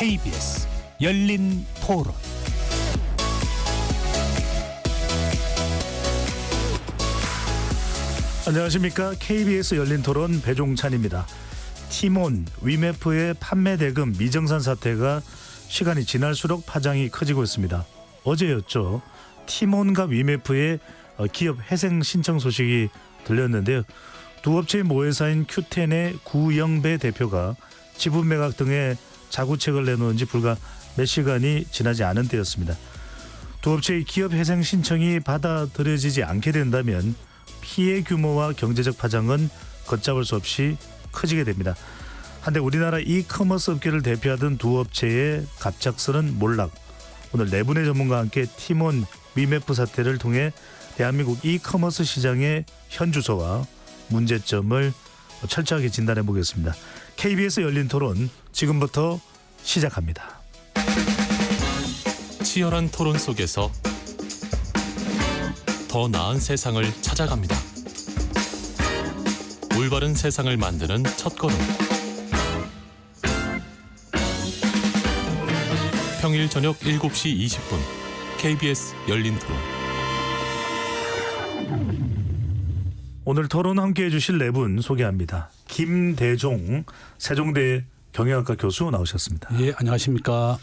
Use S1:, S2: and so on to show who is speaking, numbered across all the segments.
S1: KBS 열린 토론. 안녕하십니까. KBS 열린 토론 배종찬입니다. 티몬, 위메프의 판매 대금 미정산 사태가 시간이 지날수록 파장이 커지고 있습니다. 어제였죠. 티몬과 위메프의 기업 회생 신청 소식이 들렸는데요. 두 업체의 모회사인 큐텐의 구영배 대표가 지분 매각 등의 자구책을 내놓은 지 불과 몇 시간이 지나지 않은 때였습니다. 두 업체의 기업 회생 신청이 받아들여지지 않게 된다면 피해 규모와 경제적 파장은 걷잡을 수 없이 커지게 됩니다. 한데 우리나라 이커머스 업계를 대표하던 두 업체의 갑작스런 몰락. 오늘 네 분의 전문가와 함께 티몬, 위메프 사태를 통해 대한민국 이커머스 시장의 현주소와 문제점을 철저하게 진단해 보겠습니다. KBS 열린 토론 지금부터 시작합니다.
S2: 치열한 토론 속에서 더 나은 세상을 찾아갑니다. 올바른 세상을 만드는 첫걸음. 평일 저녁 7시 20분 KBS 열린 토론.
S1: 오늘 토론 함께해 주실 네 분 소개합니다. 김대종 세종대 경영학과 교수 나오셨습니다.
S3: 예, 안녕하십니까.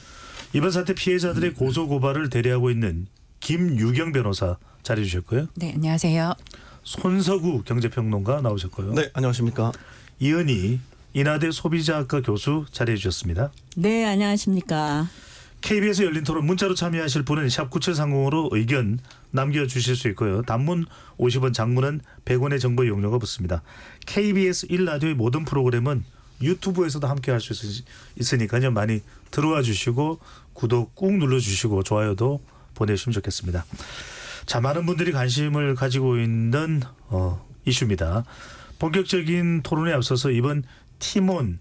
S1: 이번 사태 피해자들의 고소고발을 대리하고 있는 김유경 변호사 자리해 주셨고요.
S4: 네, 안녕하세요.
S1: 손석우 경제평론가 나오셨고요.
S5: 네, 안녕하십니까.
S1: 이은희 인하대 소비자학과 교수 자리해 주셨습니다.
S4: 네, 안녕하십니까.
S1: KBS 열린 토론 문자로 참여하실 분은 샵 9730으로 의견 남겨주실 수 있고요. 단문 50원, 장문은 100원의 정보 이용료가 붙습니다. KBS 1라디오의 모든 프로그램은 유튜브에서도 함께할 수 있으니까요. 많이 들어와 주시고 구독 꾹 눌러주시고 좋아요도 보내주시면 좋겠습니다. 자, 많은 분들이 관심을 가지고 있는 이슈입니다. 본격적인 토론에 앞서서 이번 티몬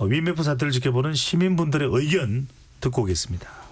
S1: 위메프 사태를 지켜보는 시민분들의 의견 듣고 오겠습니다.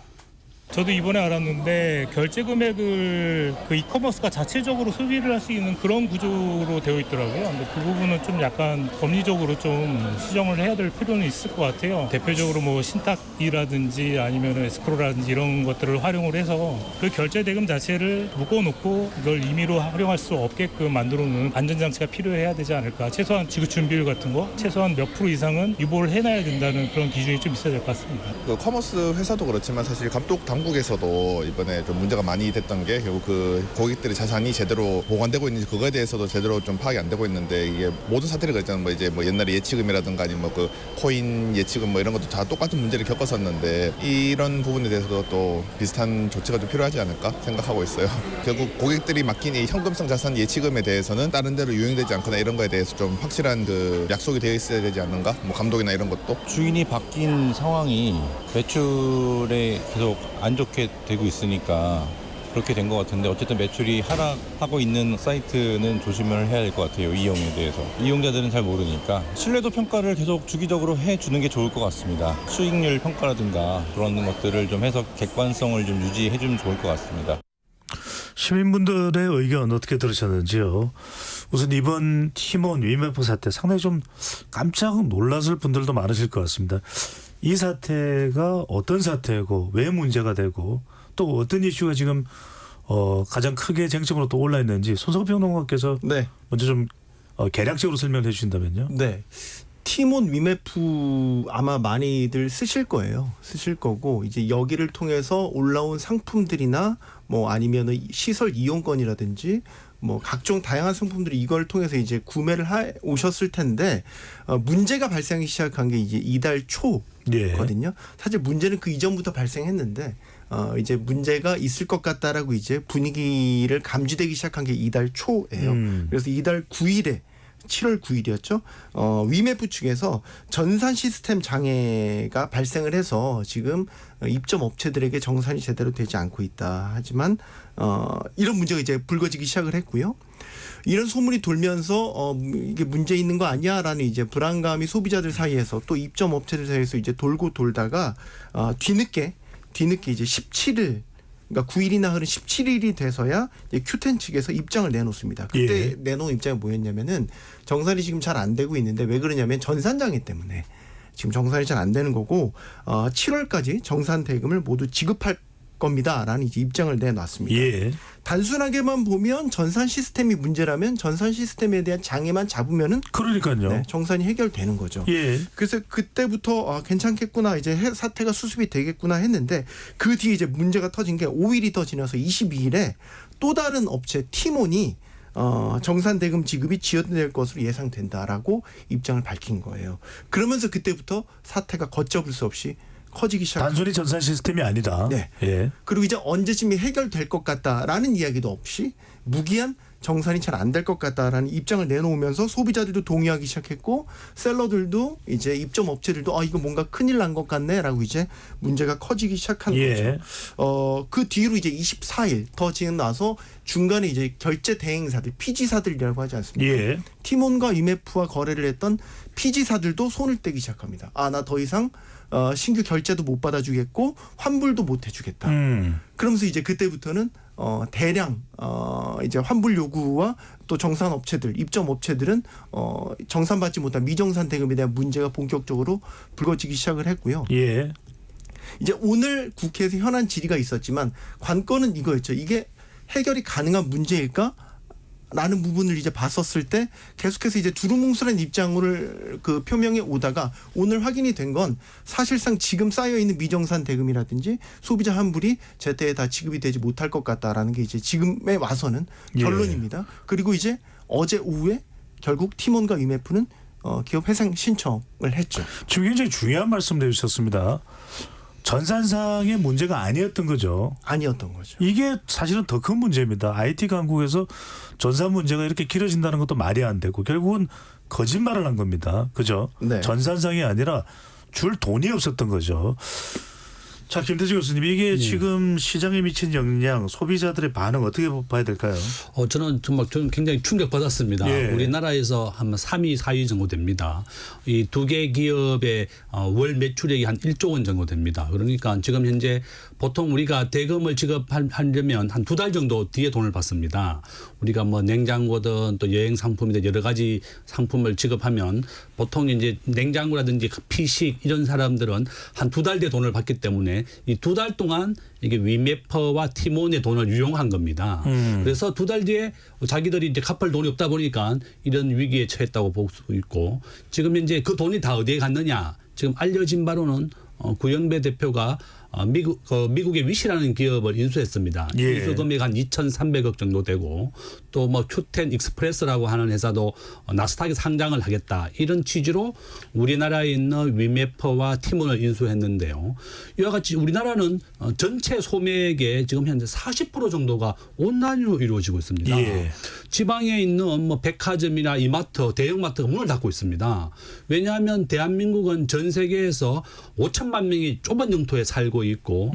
S6: 저도 이번에 알았는데 결제 금액을 그 이커머스가 자체적으로 소비를 할 수 있는 그런 구조로 되어 있더라고요. 근데 그 부분은 좀 약간 법리적으로 좀 시정을 해야 될 필요는 있을 것 같아요. 대표적으로 뭐 신탁이라든지 아니면 에스크로라든지 이런 것들을 활용을 해서 그 결제 대금 자체를 묶어놓고 이걸 임의로 활용할 수 없게끔 만들어놓는 안전장치가 필요해야 되지 않을까. 최소한 지급 준비율 같은 거 최소한 몇 프로 이상은 유보를 해놔야 된다는 그런 기준이 좀 있어야 될 것 같습니다.
S5: 그 커머스 회사도 그렇지만 사실 감독 당국에서도 이번에 좀 문제가 많이 됐던 게 결국 그 고객들의 자산이 제대로 보관되고 있는지 그거에 대해서도 제대로 좀 파악이 안 되고 있는데 이게 모든 사태를 그랬잖아요. 뭐 이제 뭐 옛날에 예치금이라든가 아니면 뭐 그 코인 예치금 뭐 이런 것도 다 똑같은 문제를 겪었었는데 이런 부분에 대해서도 또 비슷한 조치가 좀 필요하지 않을까 생각하고 있어요. 결국 고객들이 맡긴 이 현금성 자산 예치금에 대해서는 다른 데로 유용되지 않거나 이런 거에 대해서 좀 확실한 그 약속이 되어 있어야 되지 않는가? 뭐 감독이나 이런 것도.
S7: 주인이 바뀐 상황이 매출에 계속 안 좋게 되고 있으니까 그렇게 된 것 같은데 어쨌든 매출이 하락하고 있는 사이트는 조심을 해야 될 것 같아요. 이용에 대해서. 이용자들은 잘 모르니까 신뢰도 평가를 계속 주기적으로 해주는 게 좋을 것 같습니다. 수익률 평가라든가 그런 것들을 좀 해서 객관성을 좀 유지해주면 좋을 것 같습니다.
S1: 시민분들의 의견 어떻게 들으셨는지요? 우선 이번 티몬 위메프 사태 상당히 좀 깜짝 놀랐을 분들도 많으실 것 같습니다. 이 사태가 어떤 사태고 왜 문제가 되고 또 어떤 이슈가 지금 가장 크게 쟁점으로 또 올라 있는지 손석우 평론가께서
S5: 네.
S1: 먼저 좀 개략적으로 설명해 주신다면요.
S8: 네. 티몬 위메프 아마 많이들 쓰실 거예요. 쓰실 거고 이제 여기를 통해서 올라온 상품들이나 뭐 아니면은 시설 이용권이라든지 뭐 각종 다양한 상품들이 이걸 통해서 이제 구매를 오셨을 텐데 문제가 발생하기 시작한 게 이제 이달 초거든요. 사실 문제는 그 이전부터 발생했는데 이제 문제가 있을 것 같다라고 이제 분위기를 감지되기 시작한 게 이달 초예요. 그래서 이달 9일에 7월 9일이었죠. 위메프 측에서 전산 시스템 장애가 발생을 해서 지금 입점 업체들에게 정산이 제대로 되지 않고 있다. 하지만 이런 문제가 이제 불거지기 시작을 했고요. 이런 소문이 돌면서 이게 문제 있는 거 아니야라는 이제 불안감이 소비자들 사이에서 또 입점 업체들 사이에서 이제 돌고 돌다가 뒤늦게 이제 17일 그러니까 9일이나 흐른 17일이 돼서야 이제 큐텐 측에서 입장을 내놓습니다. 그때 내놓은 입장이 뭐였냐면은 정산이 지금 잘 안 되고 있는데 왜 그러냐면 전산장애 때문에 지금 정산이 잘 안 되는 거고 7월까지 정산 대금을 모두 지급할 겁니다라는 이제 입장을 내놨습니다.
S1: 예.
S8: 단순하게만 보면 전산 시스템이 문제라면 전산 시스템에 대한 장애만 잡으면은
S1: 그러니까요.
S8: 네, 정산이 해결되는 거죠.
S1: 예.
S8: 그래서 그때부터 괜찮겠구나 이제 사태가 수습이 되겠구나 했는데 그 뒤에 이제 문제가 터진 게 5일이 더 지나서 22일에 또 다른 업체 티몬이 정산 대금 지급이 지연될 것으로 예상된다라고 입장을 밝힌 거예요. 그러면서 그때부터 사태가 걷잡을 수 없이 커지기 시작합니다.
S1: 단순히 전산 시스템이 아니다.
S8: 네.
S1: 예.
S8: 그리고 이제 언제쯤이 해결될 것 같다라는 이야기도 없이 무기한 정산이 잘 안 될 것 같다라는 입장을 내놓으면서 소비자들도 동의하기 시작했고 셀러들도 이제 입점 업체들도 이거 뭔가 큰일 난 것 같네라고 이제 문제가 커지기 시작한
S1: 예.
S8: 거죠. 그 뒤로 이제 24일 더 지나서 중간에 이제 결제 대행사들 피지사들이라고 하지 않습니까?
S1: 예.
S8: 티몬과 위메프와 거래를 했던 피지사들도 손을 떼기 시작합니다. 나 더 이상 신규 결제도 못 받아주겠고 환불도 못 해주겠다. 그러면서 이제 그때부터는 대량 이제 환불 요구와 또 정산 업체들, 입점 업체들은 정산받지 못한 미정산 대금에 대한 문제가 본격적으로 불거지기 시작을 했고요.
S1: 예.
S8: 이제 오늘 국회에서 현안 질의가 있었지만 관건은 이거였죠. 이게 해결이 가능한 문제일까? 라는 부분을 이제 봤었을 때 계속해서 이제 두루뭉술한 입장을 표명해 오다가 오늘 확인이 된 건 사실상 지금 쌓여 있는 미정산 대금이라든지 소비자 환불이 제때에 다 지급이 되지 못할 것 같다라는 게 이제 지금에 와서는 결론입니다. 그리고 이제 어제 오후에 결국 티몬과 위메프는 기업 회생 신청을 했죠.
S1: 지금 굉장히 중요한 말씀 해주셨습니다. 전산상의 문제가 아니었던 거죠.
S8: 아니었던 거죠.
S1: 이게 사실은 더 큰 문제입니다. IT 강국에서 전산 문제가 이렇게 길어진다는 것도 말이 안 되고 결국은 거짓말을 한 겁니다. 그죠?
S8: 네.
S1: 전산상이 아니라 줄 돈이 없었던 거죠. 자, 김대중 교수님, 이게 지금 시장에 미친 영향, 소비자들의 반응 어떻게 봐야 될까요?
S3: 저는 굉장히 충격받았습니다.
S1: 예.
S3: 우리나라에서 한 3위, 4위 정도 됩니다. 이 두 개 기업의 월 매출액이 한 1조 원 정도 됩니다. 그러니까 지금 현재 보통 우리가 대금을 지급하려면 한 2달 정도 뒤에 돈을 받습니다. 우리가 뭐 냉장고든 또 여행 상품이든 여러 가지 상품을 지급하면 보통 이제 냉장고라든지 피식 이런 사람들은 한 2달 뒤에 돈을 받기 때문에 이 2달 동안 이게 위메퍼와 티몬의 돈을 유용한 겁니다. 그래서 2달 뒤에 자기들이 이제 갚을 돈이 없다 보니까 이런 위기에 처했다고 볼 수 있고 지금 이제 그 돈이 다 어디에 갔느냐? 지금 알려진 바로는 구영배 대표가 미국의 위시라는 기업을 인수했습니다.
S1: 예.
S3: 인수 금액 한 2,300억 정도 되고 또 뭐 큐텐 익스프레스라고 하는 회사도 나스닥에 상장을 하겠다. 이런 취지로 우리나라에 있는 위메퍼와 티몬을 인수했는데요. 이와 같이 우리나라는 전체 소매액의 지금 현재 40% 정도가 온라인으로 이루어지고 있습니다.
S1: 예.
S3: 지방에 있는 뭐 백화점이나 이마트, 대형마트가 문을 닫고 있습니다. 왜냐하면 대한민국은 전 세계에서 5천만 명이 좁은 영토에 살고 있고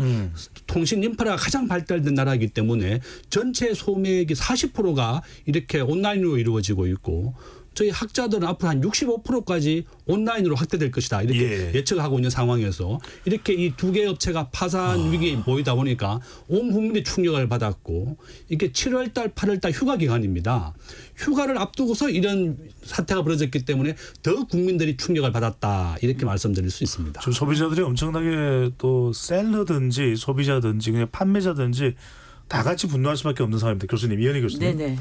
S3: 통신 인프라가 가장 발달된 나라이기 때문에 전체 소매액의 40%가 이렇게 온라인으로 이루어지고 있고 저희 학자들은 앞으로 한 65%까지 온라인으로 확대될 것이다. 이렇게 예측을 하고 있는 상황에서 이렇게 이 두 개 업체가 파산 위기에 보이다 보니까 온 국민이 충격을 받았고 이게 7월 달, 8월 달 휴가 기간입니다. 휴가를 앞두고서 이런 사태가 벌어졌기 때문에 더 국민들이 충격을 받았다. 이렇게 말씀드릴 수 있습니다.
S1: 지금 소비자들이 엄청나게 또 셀러든지 소비자든지 그냥 판매자든지 다 같이 분노할 수밖에 없는 상황입니다. 교수님, 이현희 교수님.
S4: 네네.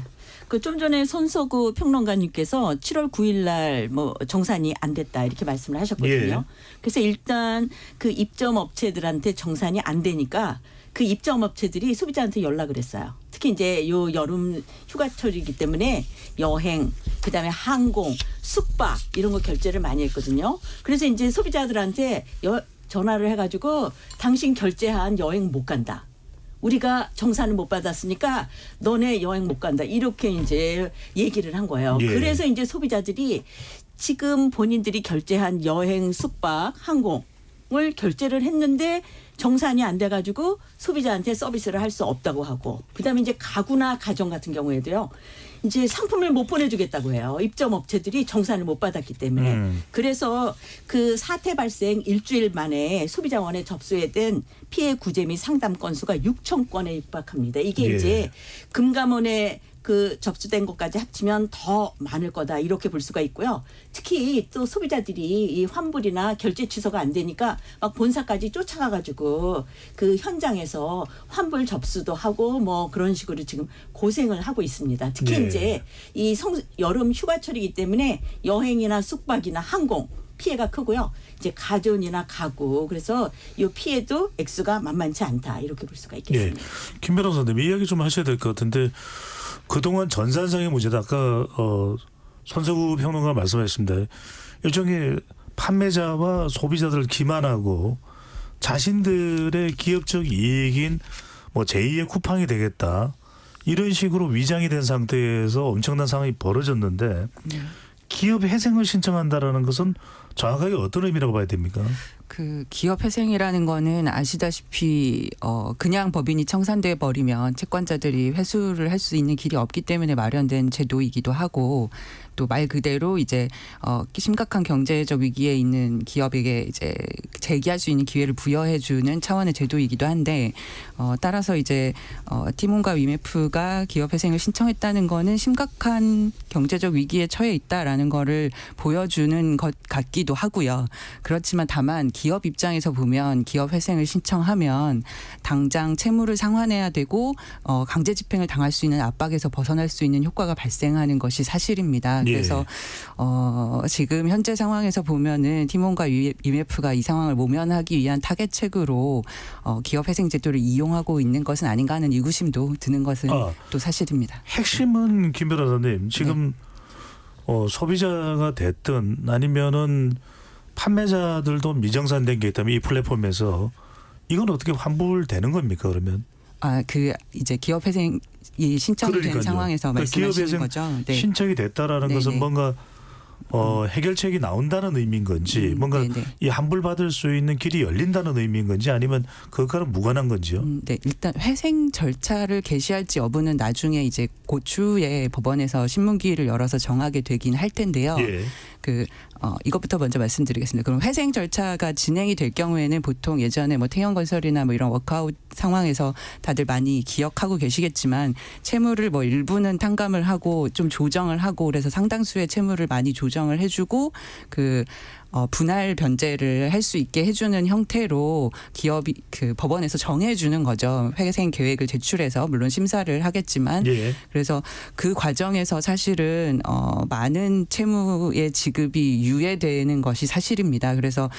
S4: 그 좀 전에 손석구 평론가님께서 7월 9일 날 뭐 정산이 안 됐다 이렇게 말씀을 하셨거든요.
S1: 예.
S4: 그래서 일단 그 입점 업체들한테 정산이 안 되니까 그 입점 업체들이 소비자한테 연락을 했어요. 특히 이제 요 여름 휴가철이기 때문에 여행, 그다음에 항공, 숙박 이런 거 결제를 많이 했거든요. 그래서 이제 소비자들한테 전화를 해가지고 당신 결제한 여행 못 간다. 우리가 정산을 못 받았으니까 너네 여행 못 간다. 이렇게 이제 얘기를 한 거예요.
S1: 예.
S4: 그래서 이제 소비자들이 지금 본인들이 결제한 여행, 숙박, 항공을 결제를 했는데 정산이 안 돼가지고 소비자한테 서비스를 할 수 없다고 하고 그다음에 이제 가구나 가정 같은 경우에도요. 이제 상품을 못 보내주겠다고 해요. 입점 업체들이 정산을 못 받았기 때문에. 그래서 그 사태 발생 일주일 만에 소비자원에 접수된 피해 구제 및 상담 건수가 6천 건에 육박합니다. 이게
S1: 예.
S4: 이제 금감원의 그 접수된 것까지 합치면 더 많을 거다 이렇게 볼 수가 있고요. 특히 또 소비자들이 이 환불이나 결제 취소가 안 되니까 막 본사까지 쫓아가가지고 그 현장에서 환불 접수도 하고 뭐 그런 식으로 지금 고생을 하고 있습니다. 특히
S1: 네.
S4: 이제 이 여름 휴가철이기 때문에 여행이나 숙박이나 항공 피해가 크고요. 이제 가전이나 가구 그래서 이 피해도 액수가 만만치 않다 이렇게 볼 수가
S1: 예.
S4: 있겠습니다.
S1: 김 변호사님 이야기 좀 하셔야 될 것 같은데 그동안 전산상의 문제다. 아까 손석우 평론가 말씀하셨습니다. 일종의 판매자와 소비자들을 기만하고 자신들의 기업적 이익인 뭐 제2의 쿠팡이 되겠다. 이런 식으로 위장이 된 상태에서 엄청난 상황이 벌어졌는데 기업 회생을 신청한다라는 것은 정확하게 어떤 의미라고 봐야 됩니까?
S9: 그 기업 회생이라는 거는 아시다시피 그냥 법인이 청산돼 버리면 채권자들이 회수를 할 수 있는 길이 없기 때문에 마련된 제도이기도 하고 또 말 그대로 이제 심각한 경제적 위기에 있는 기업에게 이제 재기할 수 있는 기회를 부여해 주는 차원의 제도이기도 한데 따라서 이제 티몬과 위메프가 기업 회생을 신청했다는 거는 심각한 경제적 위기에 처해 있다라는 거를 보여주는 것 같기도 하고요. 그렇지만 다만 기업 입장에서 보면 기업 회생을 신청하면 당장 채무를 상환해야 되고 강제 집행을 당할 수 있는 압박에서 벗어날 수 있는 효과가 발생하는 것이 사실입니다.
S1: 예.
S9: 그래서 지금 현재 상황에서 보면은 티몬과 위메프가 이 상황을 모면하기 위한 타겟책으로 기업 회생 제도를 이용하고 있는 것은 아닌가 하는 의구심도 드는 것은 또 사실입니다.
S1: 핵심은 김 변호사님 지금 소비자가 됐든 아니면은 판매자들도 미정산된 게 있다면 이 플랫폼에서 이건 어떻게 환불되는 겁니까 그러면?
S9: 그 이제 기업 회생이 신청이 된
S1: 그러니까요.
S9: 상황에서
S1: 그러니까
S9: 말씀하시는
S1: 기업 회생
S9: 거죠. 네.
S1: 신청이 됐다라는
S9: 네네.
S1: 것은 뭔가 해결책이 나온다는 의미인 건지 뭔가
S9: 네네.
S1: 이 환불받을 수 있는 길이 열린다는 의미인 건지 아니면 그것과는 무관한 건지요?
S9: 네, 일단 회생 절차를 개시할지 여부는 나중에 이제 고추에 법원에서 신문기일을 열어서 정하게 되긴 할 텐데요.
S1: 예.
S9: 이것부터 먼저 말씀드리겠습니다. 그럼 회생 절차가 진행이 될 경우에는 보통 예전에 뭐 태형건설이나 뭐 이런 워크아웃 상황에서 다들 많이 기억하고 계시겠지만 채무를 뭐 일부는 탕감을 하고 좀 조정을 하고 그래서 상당수의 채무를 많이 조정을 해주고 분할 변제를 할 수 있게 해주는 형태로 기업이 그 법원에서 정해주는 거죠. 회생 계획을 제출해서 물론 심사를 하겠지만
S1: 예.
S9: 그래서 그 과정에서 사실은 많은 채무의 지급이 유예되는 것이 사실입니다. 그래서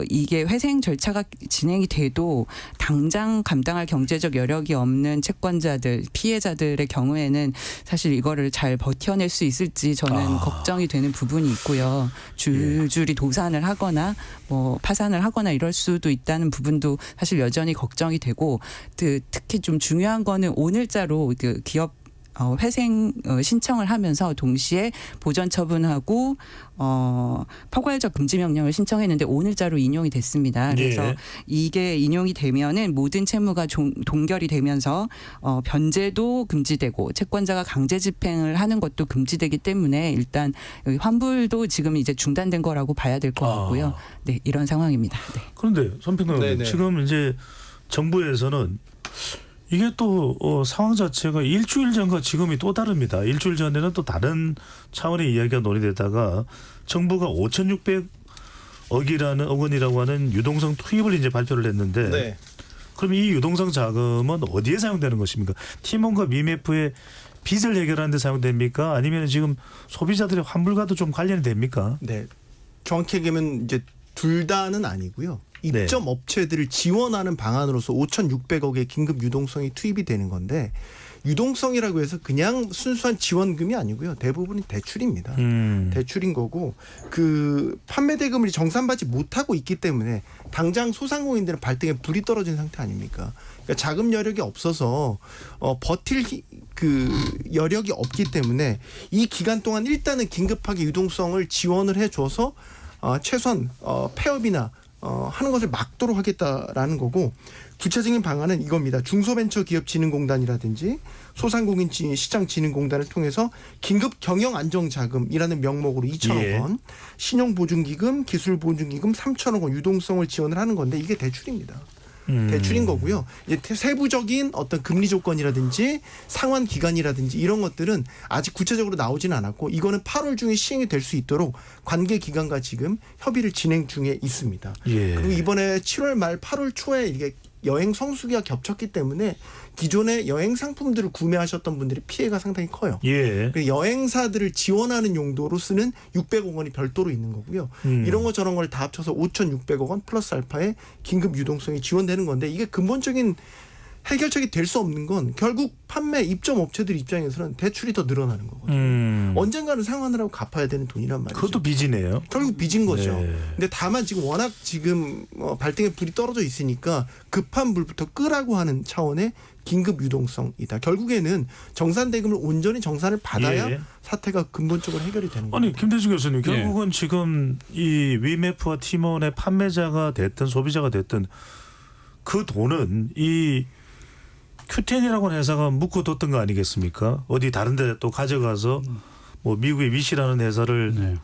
S9: 이게 회생 절차가 진행이 돼도 당장 감당할 경제적 여력이 없는 채권자들, 피해자들의 경우에는 사실 이거를 잘 버텨낼 수 있을지 저는 걱정이 되는 부분이 있고요. 줄줄이 도산을 하거나 뭐 파산을 하거나 이럴 수도 있다는 부분도 사실 여전히 걱정이 되고 특히 좀 중요한 거는 오늘자로 그 기업 회생 신청을 하면서 동시에 보전 처분하고 포괄적 금지 명령을 신청했는데 오늘자로 인용이 됐습니다. 그래서
S1: 예.
S9: 이게 인용이 되면은 모든 채무가 동결이 되면서 변제도 금지되고 채권자가 강제 집행을 하는 것도 금지되기 때문에 일단 여기 환불도 지금 이제 중단된 거라고 봐야 될 것 같고요. 네, 이런 상황입니다. 네.
S1: 그런데 손평론가
S8: 네네.
S1: 지금 이제 정부에서는 이게 또 상황 자체가 일주일 전과 지금이 또 다릅니다. 일주일 전에는 또 다른 차원의 이야기가 논의되다가 정부가 5,600억 원이라고 하는 유동성 투입을 이제 발표를 했는데
S8: 네.
S1: 그럼 이 유동성 자금은 어디에 사용되는 것입니까? 티몬과 위메프의 빚을 해결하는 데 사용됩니까? 아니면 지금 소비자들의 환불과도 좀 관련이 됩니까?
S8: 네. 정확히 얘기하면 이제 둘 다는 아니고요. 입점 업체들을 지원하는 방안으로서 5,600억의 긴급 유동성이 투입이 되는 건데 유동성이라고 해서 그냥 순수한 지원금이 아니고요. 대부분이 대출입니다. 대출인 거고 그 판매 대금을 정산받지 못하고 있기 때문에 당장 소상공인들은 발등에 불이 떨어진 상태 아닙니까? 그러니까 자금 여력이 없어서 버틸 그 여력이 없기 때문에 이 기간 동안 일단은 긴급하게 유동성을 지원을 해줘서 최소한 폐업이나 하는 것을 막도록 하겠다라는 거고 구체적인 방안은 이겁니다. 중소벤처기업진흥공단이라든지 소상공인 시장진흥공단을 통해서 긴급 경영안정자금이라는 명목으로 2천억 원, 신용보증기금, 기술보증기금 3천억 원 유동성을 지원을 하는 건데 이게 대출입니다. 대출인 거고요. 이제 세부적인 어떤 금리 조건이라든지 상환 기간이라든지 이런 것들은 아직 구체적으로 나오지는 않았고 이거는 8월 중에 시행이 될 수 있도록 관계 기관과 지금 협의를 진행 중에 있습니다.
S1: 예.
S8: 그리고 이번에 7월 말 8월 초에 이게 여행 성수기가 겹쳤기 때문에 기존의 여행 상품들을 구매하셨던 분들의 피해가 상당히 커요.
S1: 예.
S8: 그 여행사들을 지원하는 용도로 쓰는 600억 원이 별도로 있는 거고요. 이런 거 저런 걸 다 합쳐서 5,600억 원 플러스 알파의 긴급 유동성이 지원되는 건데 이게 근본적인 해결책이 될 수 없는 건 결국 판매 입점 업체들 입장에서는 대출이 더 늘어나는 거거든요. 언젠가는 상환을 하고 갚아야 되는 돈이란 말이죠.
S1: 그것도 빚이네요.
S8: 결국 빚인 거죠.
S1: 네.
S8: 근데 다만 지금 워낙 지금 발등에 불이 떨어져 있으니까 급한 불부터 끄라고 하는 차원의 긴급 유동성이다. 결국에는 정산 대금을 온전히 정산을 받아야
S1: 예.
S8: 사태가 근본적으로 해결이 되는
S1: 아니
S8: 겁니다.
S1: 김대중 교수님
S3: 예.
S1: 결국은 지금 이 위메프와 티몬의 판매자가 됐든 소비자가 됐든 그 돈은 이 Q10이라고 하는 회사가 묶어뒀던 거 아니겠습니까? 어디 다른 데 또 가져가서 뭐 미국의 위시라는 회사를
S3: 네.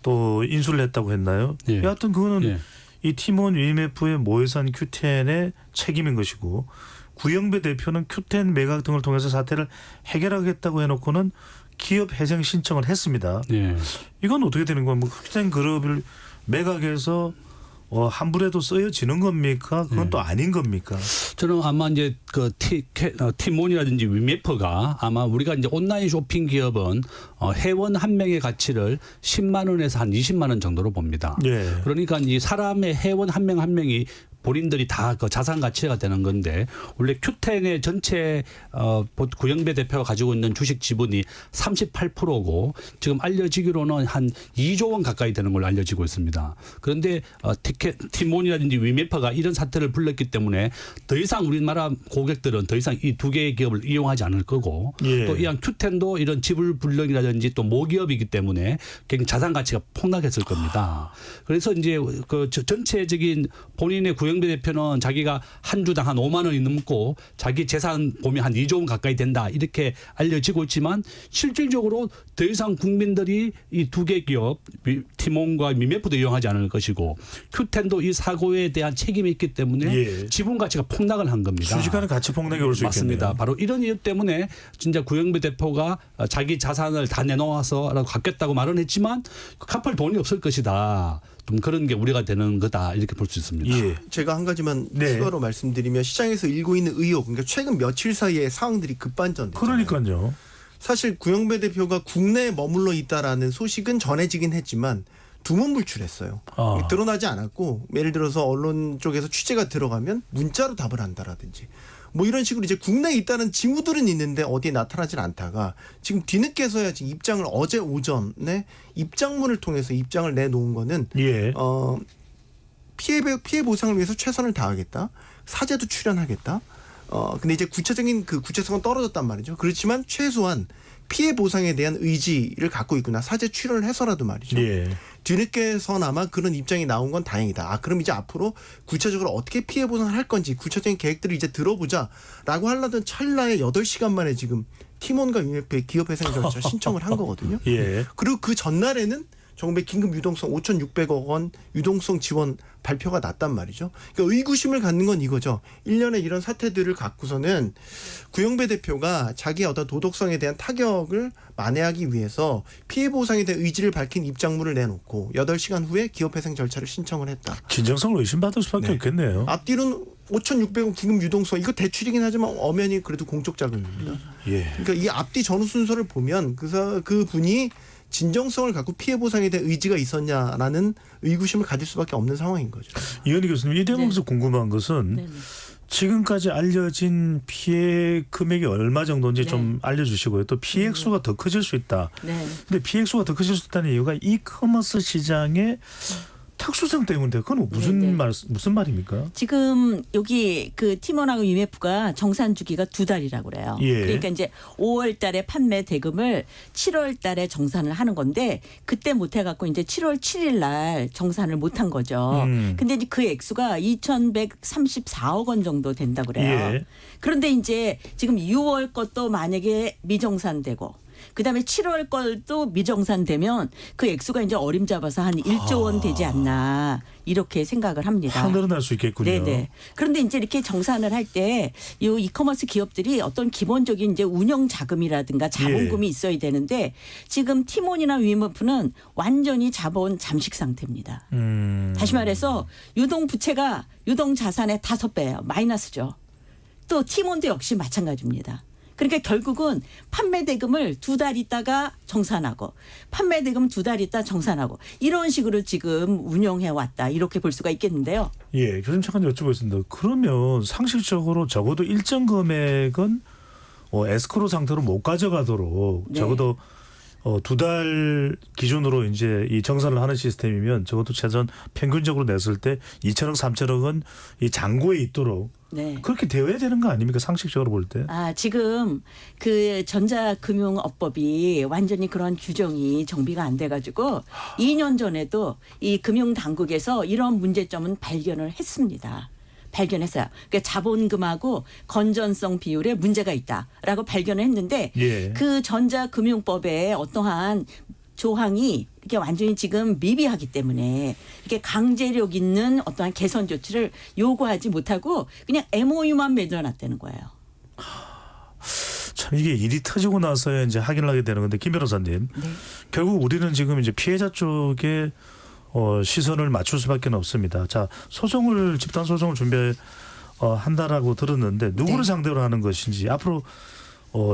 S1: 또 인수를 했다고 했나요?
S3: 예.
S1: 여하튼 그거는
S3: 예.
S1: 이 티몬 위메프의 모회사인 Q10의 책임인 것이고 구영배 대표는 Q10 매각 등을 통해서 사태를 해결하겠다고 해놓고는 기업 회생 신청을 했습니다.
S3: 예.
S1: 이건 어떻게 되는 거야? 뭐 Q10 그룹을 매각해서 환불에도 쓰여지는 겁니까? 그건 또 아닌 겁니까?
S3: 저는 아마 이제 그 티몬이라든지 위메퍼가 아마 우리가 이제 온라인 쇼핑 기업은 회원 한 명의 가치를 10만 원에서 한 20만 원 정도로 봅니다.
S1: 예.
S3: 그러니까 이 사람의 회원 한 명 한 명이 본인들이 다 그 자산 가치가 되는 건데 원래 Q10의 전체 구영배 대표가 가지고 있는 주식 지분이 38%고 지금 알려지기로는 한 2조 원 가까이 되는 걸로 알려지고 있습니다. 그런데 티몬이라든지 위메퍼가 이런 사태를 불렀기 때문에 더 이상 우리나라 고객들은 더 이상 이 두 개의 기업을 이용하지 않을 거고
S1: 예.
S3: 또 이한 Q10도 이런 지불 불능이라든지 또 모기업이기 때문에 굉장히 자산 가치가 폭락했을 겁니다. 그래서 이제 그 전체적인 본인의 구영배 대표는 자기가 한 주당 한 5만 원이 넘고 자기 재산 보면 한 2조 원 가까이 된다 이렇게 알려지고 있지만 실질적으로 더 이상 국민들이 이 두 개 기업 티몬과 위메프도 이용하지 않을 것이고 Q10도 이 사고에 대한 책임이 있기 때문에
S1: 예.
S3: 지분 가치가 폭락을 한 겁니다.
S1: 순식간에 가치 폭락이 올 수 있겠네요.
S3: 맞습니다. 바로 이런 이유 때문에 진짜 구영배 대표가 자기 자산을 다 내놓아서라도 갚겠다고 말은 했지만 갚을 돈이 없을 것이다. 좀 그런 게 우려가 되는 거다 이렇게 볼 수 있습니다.
S1: 예.
S8: 제가 한 가지만
S1: 네.
S8: 추가로 말씀드리면 시장에서 일고 있는 의혹, 그러니까 최근 며칠 사이에 상황들이 급반전됐잖아요.
S1: 그러니까요.
S8: 사실 구영배 대표가 국내에 머물러 있다라는 소식은 전해지긴 했지만 두문불출했어요.
S1: 아.
S8: 드러나지 않았고 예를 들어서 언론 쪽에서 취재가 들어가면 문자로 답을 한다라든지 뭐 이런 식으로 이제 국내에 있다는 징후들은 있는데 어디에 나타나질 않다가 지금 뒤늦게서야 지금 입장을 어제 오전에 입장문을 통해서 입장을 내놓은 거는
S1: 예.
S8: 피해 보상을 위해서 최선을 다하겠다. 사죄도 출연하겠다. 근데 이제 구체적인 그 구체성은 떨어졌단 말이죠. 그렇지만 최소한 피해 보상에 대한 의지를 갖고 있구나. 사죄 출연을 해서라도 말이죠.
S1: 예.
S8: 뒤늦게서나마 그런 입장이 나온 건 다행이다. 그럼 이제 앞으로 구체적으로 어떻게 피해 보상을 할 건지 구체적인 계획들을 이제 들어보자라고 하려던 찰나에 8시간 만에 지금 티몬과 위메프의 기업 회생 절차 신청을 한 거거든요.
S1: 예.
S8: 그리고 그 전날에는 정부의 긴급 유동성 5,600억 원 유동성 지원 발표가 났단 말이죠. 그러니까 의구심을 갖는 건 이거죠. 1년에 이런 사태들을 갖고서는 구영배 대표가 자기의 어떤 도덕성에 대한 타격을 만회하기 위해서 피해 보상에 대한 의지를 밝힌 입장문을 내놓고 8시간 후에 기업회생 절차를 신청을 했다.
S1: 진정성을 의심받을 수밖에
S8: 네.
S1: 없겠네요.
S8: 앞뒤로는 5,600억 긴급 유동성 이거 대출이긴 하지만 엄연히 그래도 공적 자금입니다.
S1: 예.
S8: 그러니까 이 앞뒤 전후 순서를 보면 그 분이 진정성을 갖고 피해 보상에 대한 의지가 있었냐라는 의구심을 가질 수밖에 없는 상황인 거죠.
S1: 이현희 교수님 이 대목에서 궁금한 것은
S4: 네네.
S1: 지금까지 알려진 피해 금액이 얼마 정도인지
S4: 네.
S1: 좀 알려주시고요. 또 피해 액수가 더 커질 수 있다.
S4: 네.
S1: 근데 피해 액수가 더 커질 수 있다는 이유가 이커머스 시장의 특수성 때문인데 그건 무슨
S4: 네네.
S1: 무슨 말입니까?
S4: 지금 여기 그 티몬하고 위메프가 정산 주기가 2달이라고 그래요.
S1: 예.
S4: 그러니까 이제 5월 달에 판매 대금을 7월 달에 정산을 하는 건데 그때 못 해갖고 이제 7월 7일 날 정산을 못 한 거죠. 근데 이제 그 액수가 2,134억 원 정도 된다고 그래요.
S1: 예.
S4: 그런데 이제 지금 6월 것도 만약에 미정산되고 그다음에 7월 걸도 미정산되면 그 액수가 이제 어림잡아서 한 1조 원 되지 않나 이렇게 생각을 합니다.
S1: 확 늘어날 수 있겠군요.
S4: 네네. 그런데 이제 이렇게 정산을 할 때 이 이커머스 기업들이 어떤 기본적인 이제 운영 자금이라든가 자본금이 있어야 되는데 지금 티몬이나 위메프는 완전히 자본 잠식 상태입니다. 다시 말해서 유동 부채가 유동 자산의 5배예요. 마이너스죠. 또 티몬도 역시 마찬가지입니다. 그러니까 결국은 판매 대금을 2달 있다가 정산하고 판매 대금 2달 있다 정산하고 이런 식으로 지금 운영해 왔다 이렇게 볼 수가 있겠는데요.
S1: 예, 교수님 잠깐 여쭤보겠습니다. 그러면 상식적으로 적어도 일정 금액은 에스크로 상태로 못 가져가도록
S4: 네.
S1: 적어도 2달 기준으로 이제 이 정산을 하는 시스템이면 적어도 최소한 평균적으로 냈을 때 2천억, 3천억은 이 잔고에 있도록
S4: 네.
S1: 그렇게 되어야 되는 거 아닙니까? 상식적으로 볼 때.
S4: 지금 그 전자금융업법이 완전히 그런 규정이 정비가 안 돼가지고 2년 전에도 이 금융당국에서 이런 문제점은 발견을 했습니다. 발견했어요. 그러니까 자본금하고 건전성 비율에 문제가 있다라고 발견을 했는데
S1: 예.
S4: 그 전자금융법에 어떠한 조항이 이렇게 완전히 지금 미비하기 때문에 이렇게 강제력 있는 어떠한 개선 조치를 요구하지 못하고 그냥 MOU만 맺어놨다는 거예요.
S1: 참 이게 일이 터지고 나서야 이제 확인을 하게 되는 건데 김 변호사님 결국 우리는 지금 이제 피해자 쪽에 시선을 맞출 수밖에 없습니다. 자 집단 소송을 준비한다라고 들었는데 누구를
S9: 네.
S1: 상대로 하는 것인지 앞으로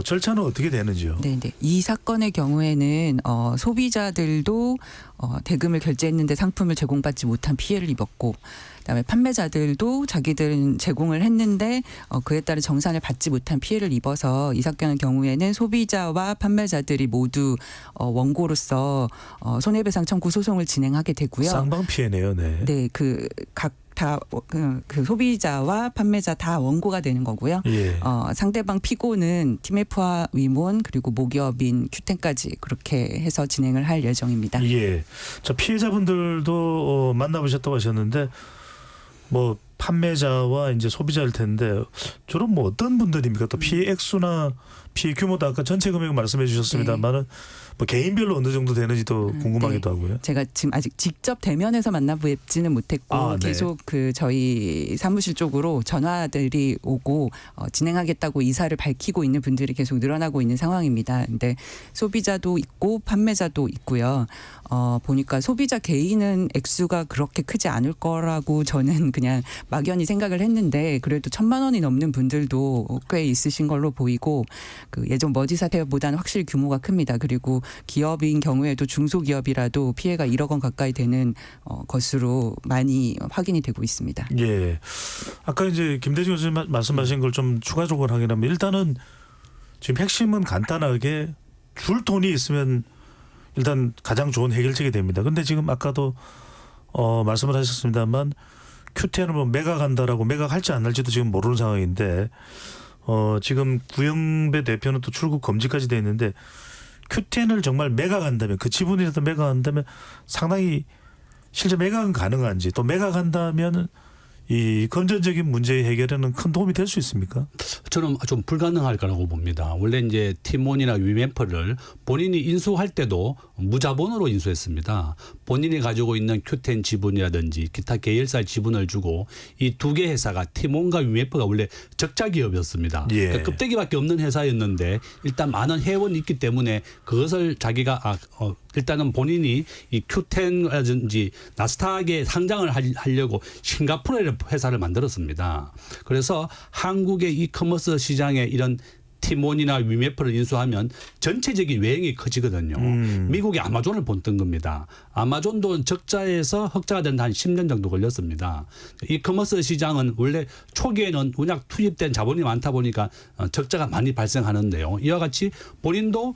S1: 절차는 어떻게 되는지요?
S9: 네. 이 사건의 경우에는 소비자들도 대금을 결제했는데 상품을 제공받지 못한 피해를 입었고 그다음에 판매자들도 자기들은 제공을 했는데 그에 따른 정산을 받지 못한 피해를 입어서 이 사건의 경우에는 소비자와 판매자들이 모두 원고로서 손해배상 청구 소송을 진행하게 되고요.
S1: 쌍방 피해네요. 네.
S9: 네, 그 소비자와 판매자 다 원고가 되는 거고요.
S1: 예.
S9: 상대방 피고는 티메프와 위몬 그리고 모기업인 큐텐까지 그렇게 해서 진행을 할 예정입니다.
S1: 예. 자 피해자분들도 만나보셨다고 하셨는데 뭐 판매자와 이제 소비자일 텐데 주로 뭐 어떤 분들입니까? 또 피해 액수나 피해 규모도 아까 전체 금액 말씀해 주셨습니다만은 뭐 개인별로 어느 정도 되는지도 궁금하기도 하고요.
S9: 제가 지금 아직 직접 대면에서 만나뵙지는 못했고
S1: 네.
S9: 계속 저희 사무실 쪽으로 전화들이 오고 진행하겠다고 이사를 밝히고 있는 분들이 계속 늘어나고 있는 상황입니다. 근데 소비자도 있고 판매자도 있고요. 보니까 소비자 개인은 액수가 그렇게 크지 않을 거라고 저는 그냥 막연히 생각을 했는데 그래도 1,000만 원이 넘는 분들도 꽤 있으신 걸로 보이고 그 예전 머지 사태보다는 확실히 규모가 큽니다. 그리고 기업인 경우에도 중소기업이라도 피해가 1억 원 가까이 되는 것으로 많이 확인이 되고 있습니다.
S1: 예. 아까 이제 김대중 교수님 말씀하신 걸 좀 추가적으로 하긴 일단은 지금 핵심은 간단하게 줄 돈이 있으면 일단 가장 좋은 해결책이 됩니다. 근데 지금 아까도 말씀을 하셨습니다만 큐텐을 뭐 매각한다라고 매각할지 안 할지도 지금 모르는 상황인데 지금 구영배 대표는 또 출국 금지까지 돼 있는데 큐텐을 정말 매각한다면 그 지분이라도 매각한다면 상당히 실제 매각은 가능한지 또 매각한다면 이 금전적인 문제 해결에는 큰 도움이 될 수 있습니까?
S3: 저는 좀 불가능할 거라고 봅니다. 원래 이제 티몬이나 위메퍼를 본인이 인수할 때도 무자본으로 인수했습니다. 본인이 가지고 있는 큐텐 지분이라든지 기타 계열사 지분을 주고 이 두 개 회사가 티몬과 위메퍼가 원래 적자 기업이었습니다.
S1: 예.
S3: 그러니까 껍데기밖에 없는 회사였는데 일단 많은 회원이 있기 때문에 그것을 자기가 일단은 본인이 이 큐텐이라든지 나스닥에 상장을 하려고 싱가포르에 회사를 만들었습니다. 그래서 한국의 이커머스 시장에 이런 티몬이나 위메퍼를 인수하면 전체적인 외형이 커지거든요. 미국의 아마존을 본뜬 겁니다. 아마존도 적자에서 흑자가 된다 한 10년 정도 걸렸습니다. 이커머스 시장은 원래 초기에는 워낙 투입된 자본이 많다 보니까 적자가 많이 발생하는데요. 이와 같이 본인도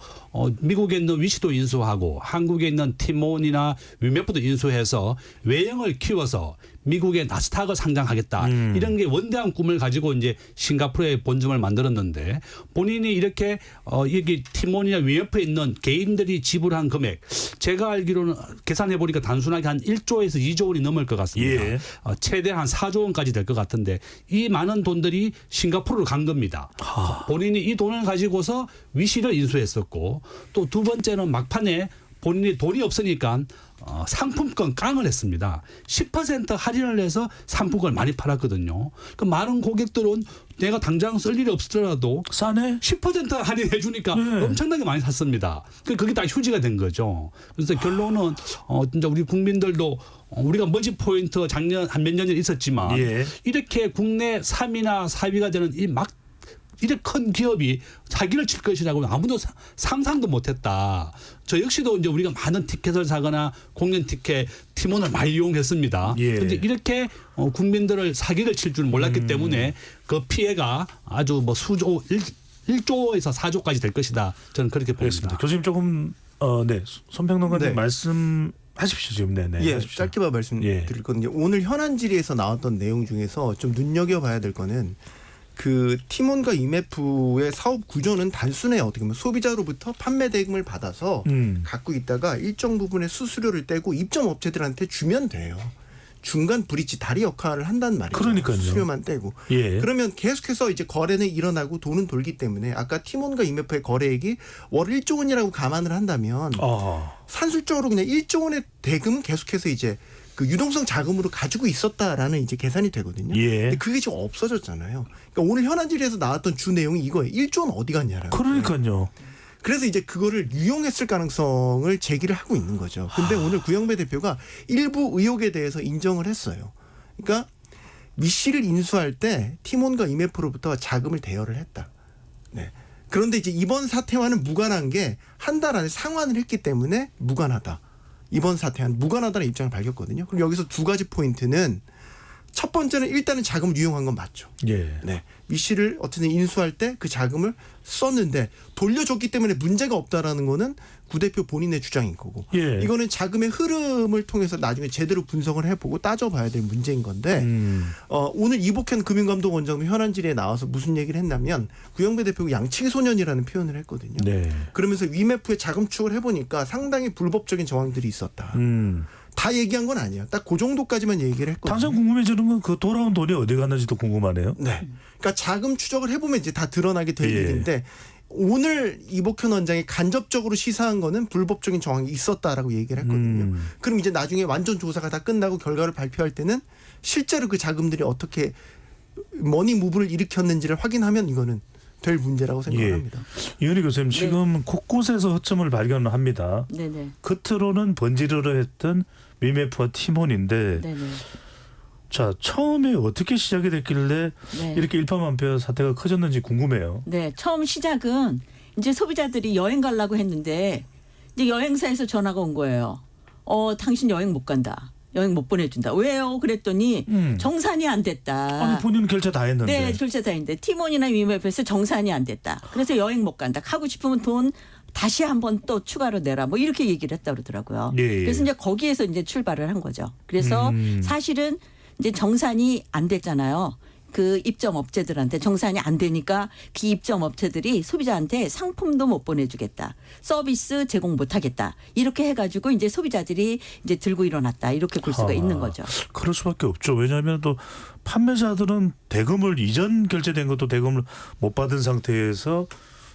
S3: 미국에 있는 위치도 인수하고 한국에 있는 티몬이나 위메퍼도 인수해서 외형을 키워서 미국의 나스닥을 상장하겠다. 이런 게 원대한 꿈을 가지고 이제 싱가포르에 본점을 만들었는데 본인이 이렇게 여기 티몬이나 위메프에 있는 개인들이 지불한 금액 제가 알기로는 계산해 보니까 단순하게 한 1조에서 2조 원이 넘을 것 같습니다.
S1: 예.
S3: 최대 한 4조 원까지 될 것 같은데 이 많은 돈들이 싱가포르로 간 겁니다. 본인이 이 돈을 가지고서 위시를 인수했었고 또 두 번째는 막판에 본인이 돈이 없으니까 상품권 깡을 했습니다. 10% 할인을 해서 상품권을 많이 팔았거든요. 그 많은 고객들은 내가 당장 쓸 일이 없더라도
S1: 싸네.
S3: 10% 할인해 주니까
S1: 네.
S3: 엄청나게 많이 샀습니다. 그게 다 휴지가 된 거죠. 그래서 결론은 진짜 우리 국민들도 우리가 머지 포인트 작년 한 몇 년 전에 있었지만
S1: 예.
S3: 이렇게 국내 3위나 4위가 되는 이렇게 큰 기업이 사기를 칠 것이라고 아무도 상상도 못했다. 저 역시도 이제 우리가 많은 티켓을 사거나 공연 티켓 티몬을 많이 이용했습니다. 그런데
S1: 예.
S3: 이렇게 국민들을 사기를 칠 줄 몰랐기 때문에 그 피해가 아주 뭐 수조 1조에서 4조까지 될 것이다. 저는 그렇게
S1: 알겠습니다.
S3: 봅니다.
S1: 교수님 조금 네 손평론가님
S8: 네.
S1: 말씀하십시오 지금. 네네.
S8: 예,
S1: 하십시오.
S8: 짧게만 말씀드릴 건데 오늘 현안 질의에서 나왔던 내용 중에서 좀 눈여겨봐야 될 거는 그 티몬과 위메프의 사업 구조는 단순해요. 어떻게 보면 소비자로부터 판매 대금을 받아서 갖고 있다가 일정 부분의 수수료를 떼고 입점 업체들한테 주면 돼요. 중간 브릿지 다리 역할을 한단 말이에요.
S1: 그러니까요.
S8: 수수료만 떼고.
S1: 예.
S8: 그러면 계속해서 이제 거래는 일어나고 돈은 돌기 때문에 아까 티몬과 위메프의 거래액이 월 1조 원이라고 감안을 한다면 산술적으로 그냥 1조 원의 대금은 계속해서 이제 그 유동성 자금으로 가지고 있었다라는 이제 계산이 되거든요.
S1: 예.
S8: 근데 그게 지금 없어졌잖아요. 그러니까 오늘 현안 질의에서 나왔던 주 내용이 이거예요. 1조는 어디 갔냐라는.
S1: 그러니까요.
S8: 그래서 이제 그거를 유용했을 가능성을 제기를 하고 있는 거죠. 근데 오늘 구영배 대표가 일부 의혹에 대해서 인정을 했어요. 그러니까 미씨를 인수할 때 티몬과 이메프로부터 자금을 대여를 했다. 네. 그런데 이제 이번 사태와는 무관한 게 한 달 안에 상환을 했기 때문에 무관하다. 이번 사태와는 무관하다는 입장을 밝혔거든요. 그럼 여기서 두 가지 포인트는 첫 번째는 일단은 자금을 유용한 건 맞죠.
S1: 예.
S8: 네. 미씨를 어쨌든 인수할 때 그 자금을 썼는데 돌려줬기 때문에 문제가 없다라는 거는 구 대표 본인의 주장인 거고.
S1: 예.
S8: 이거는 자금의 흐름을 통해서 나중에 제대로 분석을 해보고 따져봐야 될 문제인 건데 오늘 이복현 금융감독원장도 현안 질의에 나와서 무슨 얘기를 했냐면 구영배 대표가 양치기 소년이라는 표현을 했거든요.
S1: 네.
S8: 그러면서 위메프의 자금 추적을 해보니까 상당히 불법적인 정황들이 있었다. 다 얘기한 건 아니에요. 딱 그 정도까지만 얘기를 했거든요.
S1: 당장 궁금해지는 건 그 돌아온 돈이 어디 갔는지도 궁금하네요.
S8: 네. 그러니까 자금 추적을 해보면 이제 다 드러나게 될
S1: 예.
S8: 일인데 오늘 이복현 원장이 간접적으로 시사한 거는 불법적인 정황이 있었다라고 얘기를 했거든요. 그럼 이제 나중에 완전 조사가 다 끝나고 결과를 발표할 때는 실제로 그 자금들이 어떻게 머니 무브를 일으켰는지를 확인하면 이거는 될 문제라고 생각합니다.
S1: 이현희 교수님 지금 곳곳에서 허점을 발견합니다.
S4: 네네.
S1: 겉으로는 번지르르 했던 위메프와 티몬인데
S4: 네네.
S1: 자 처음에 어떻게 시작이 됐길래
S4: 네.
S1: 이렇게 일파만파 사태가 커졌는지 궁금해요.
S4: 네, 처음 시작은 이제 소비자들이 여행 가려고 했는데 이제 여행사에서 전화가 온 거예요. 당신 여행 못 간다. 여행 못 보내준다. 왜요? 그랬더니 정산이 안 됐다.
S1: 아니 본인은 결제 다 했는데.
S4: 네, 결제 다 했는데 티몬이나 위메프에서 정산이 안 됐다. 그래서 여행 못 간다. 가고 싶으면 돈 다시 한번 또 추가로 내라. 뭐 이렇게 얘기를 했다 그러더라고요.
S1: 예.
S4: 그래서 이제 거기에서 이제 출발을 한 거죠. 그래서 사실은 이제 정산이 안 됐잖아요. 그 입점 업체들한테 정산이 안 되니까 그 입점 업체들이 소비자한테 상품도 못 보내주겠다. 서비스 제공 못 하겠다. 이렇게 해가지고 이제 소비자들이 이제 들고 일어났다. 이렇게 볼 수가 있는 거죠.
S1: 그럴 수밖에 없죠. 왜냐하면 또 판매자들은 대금을 이전 결제된 것도 대금을 못 받은 상태에서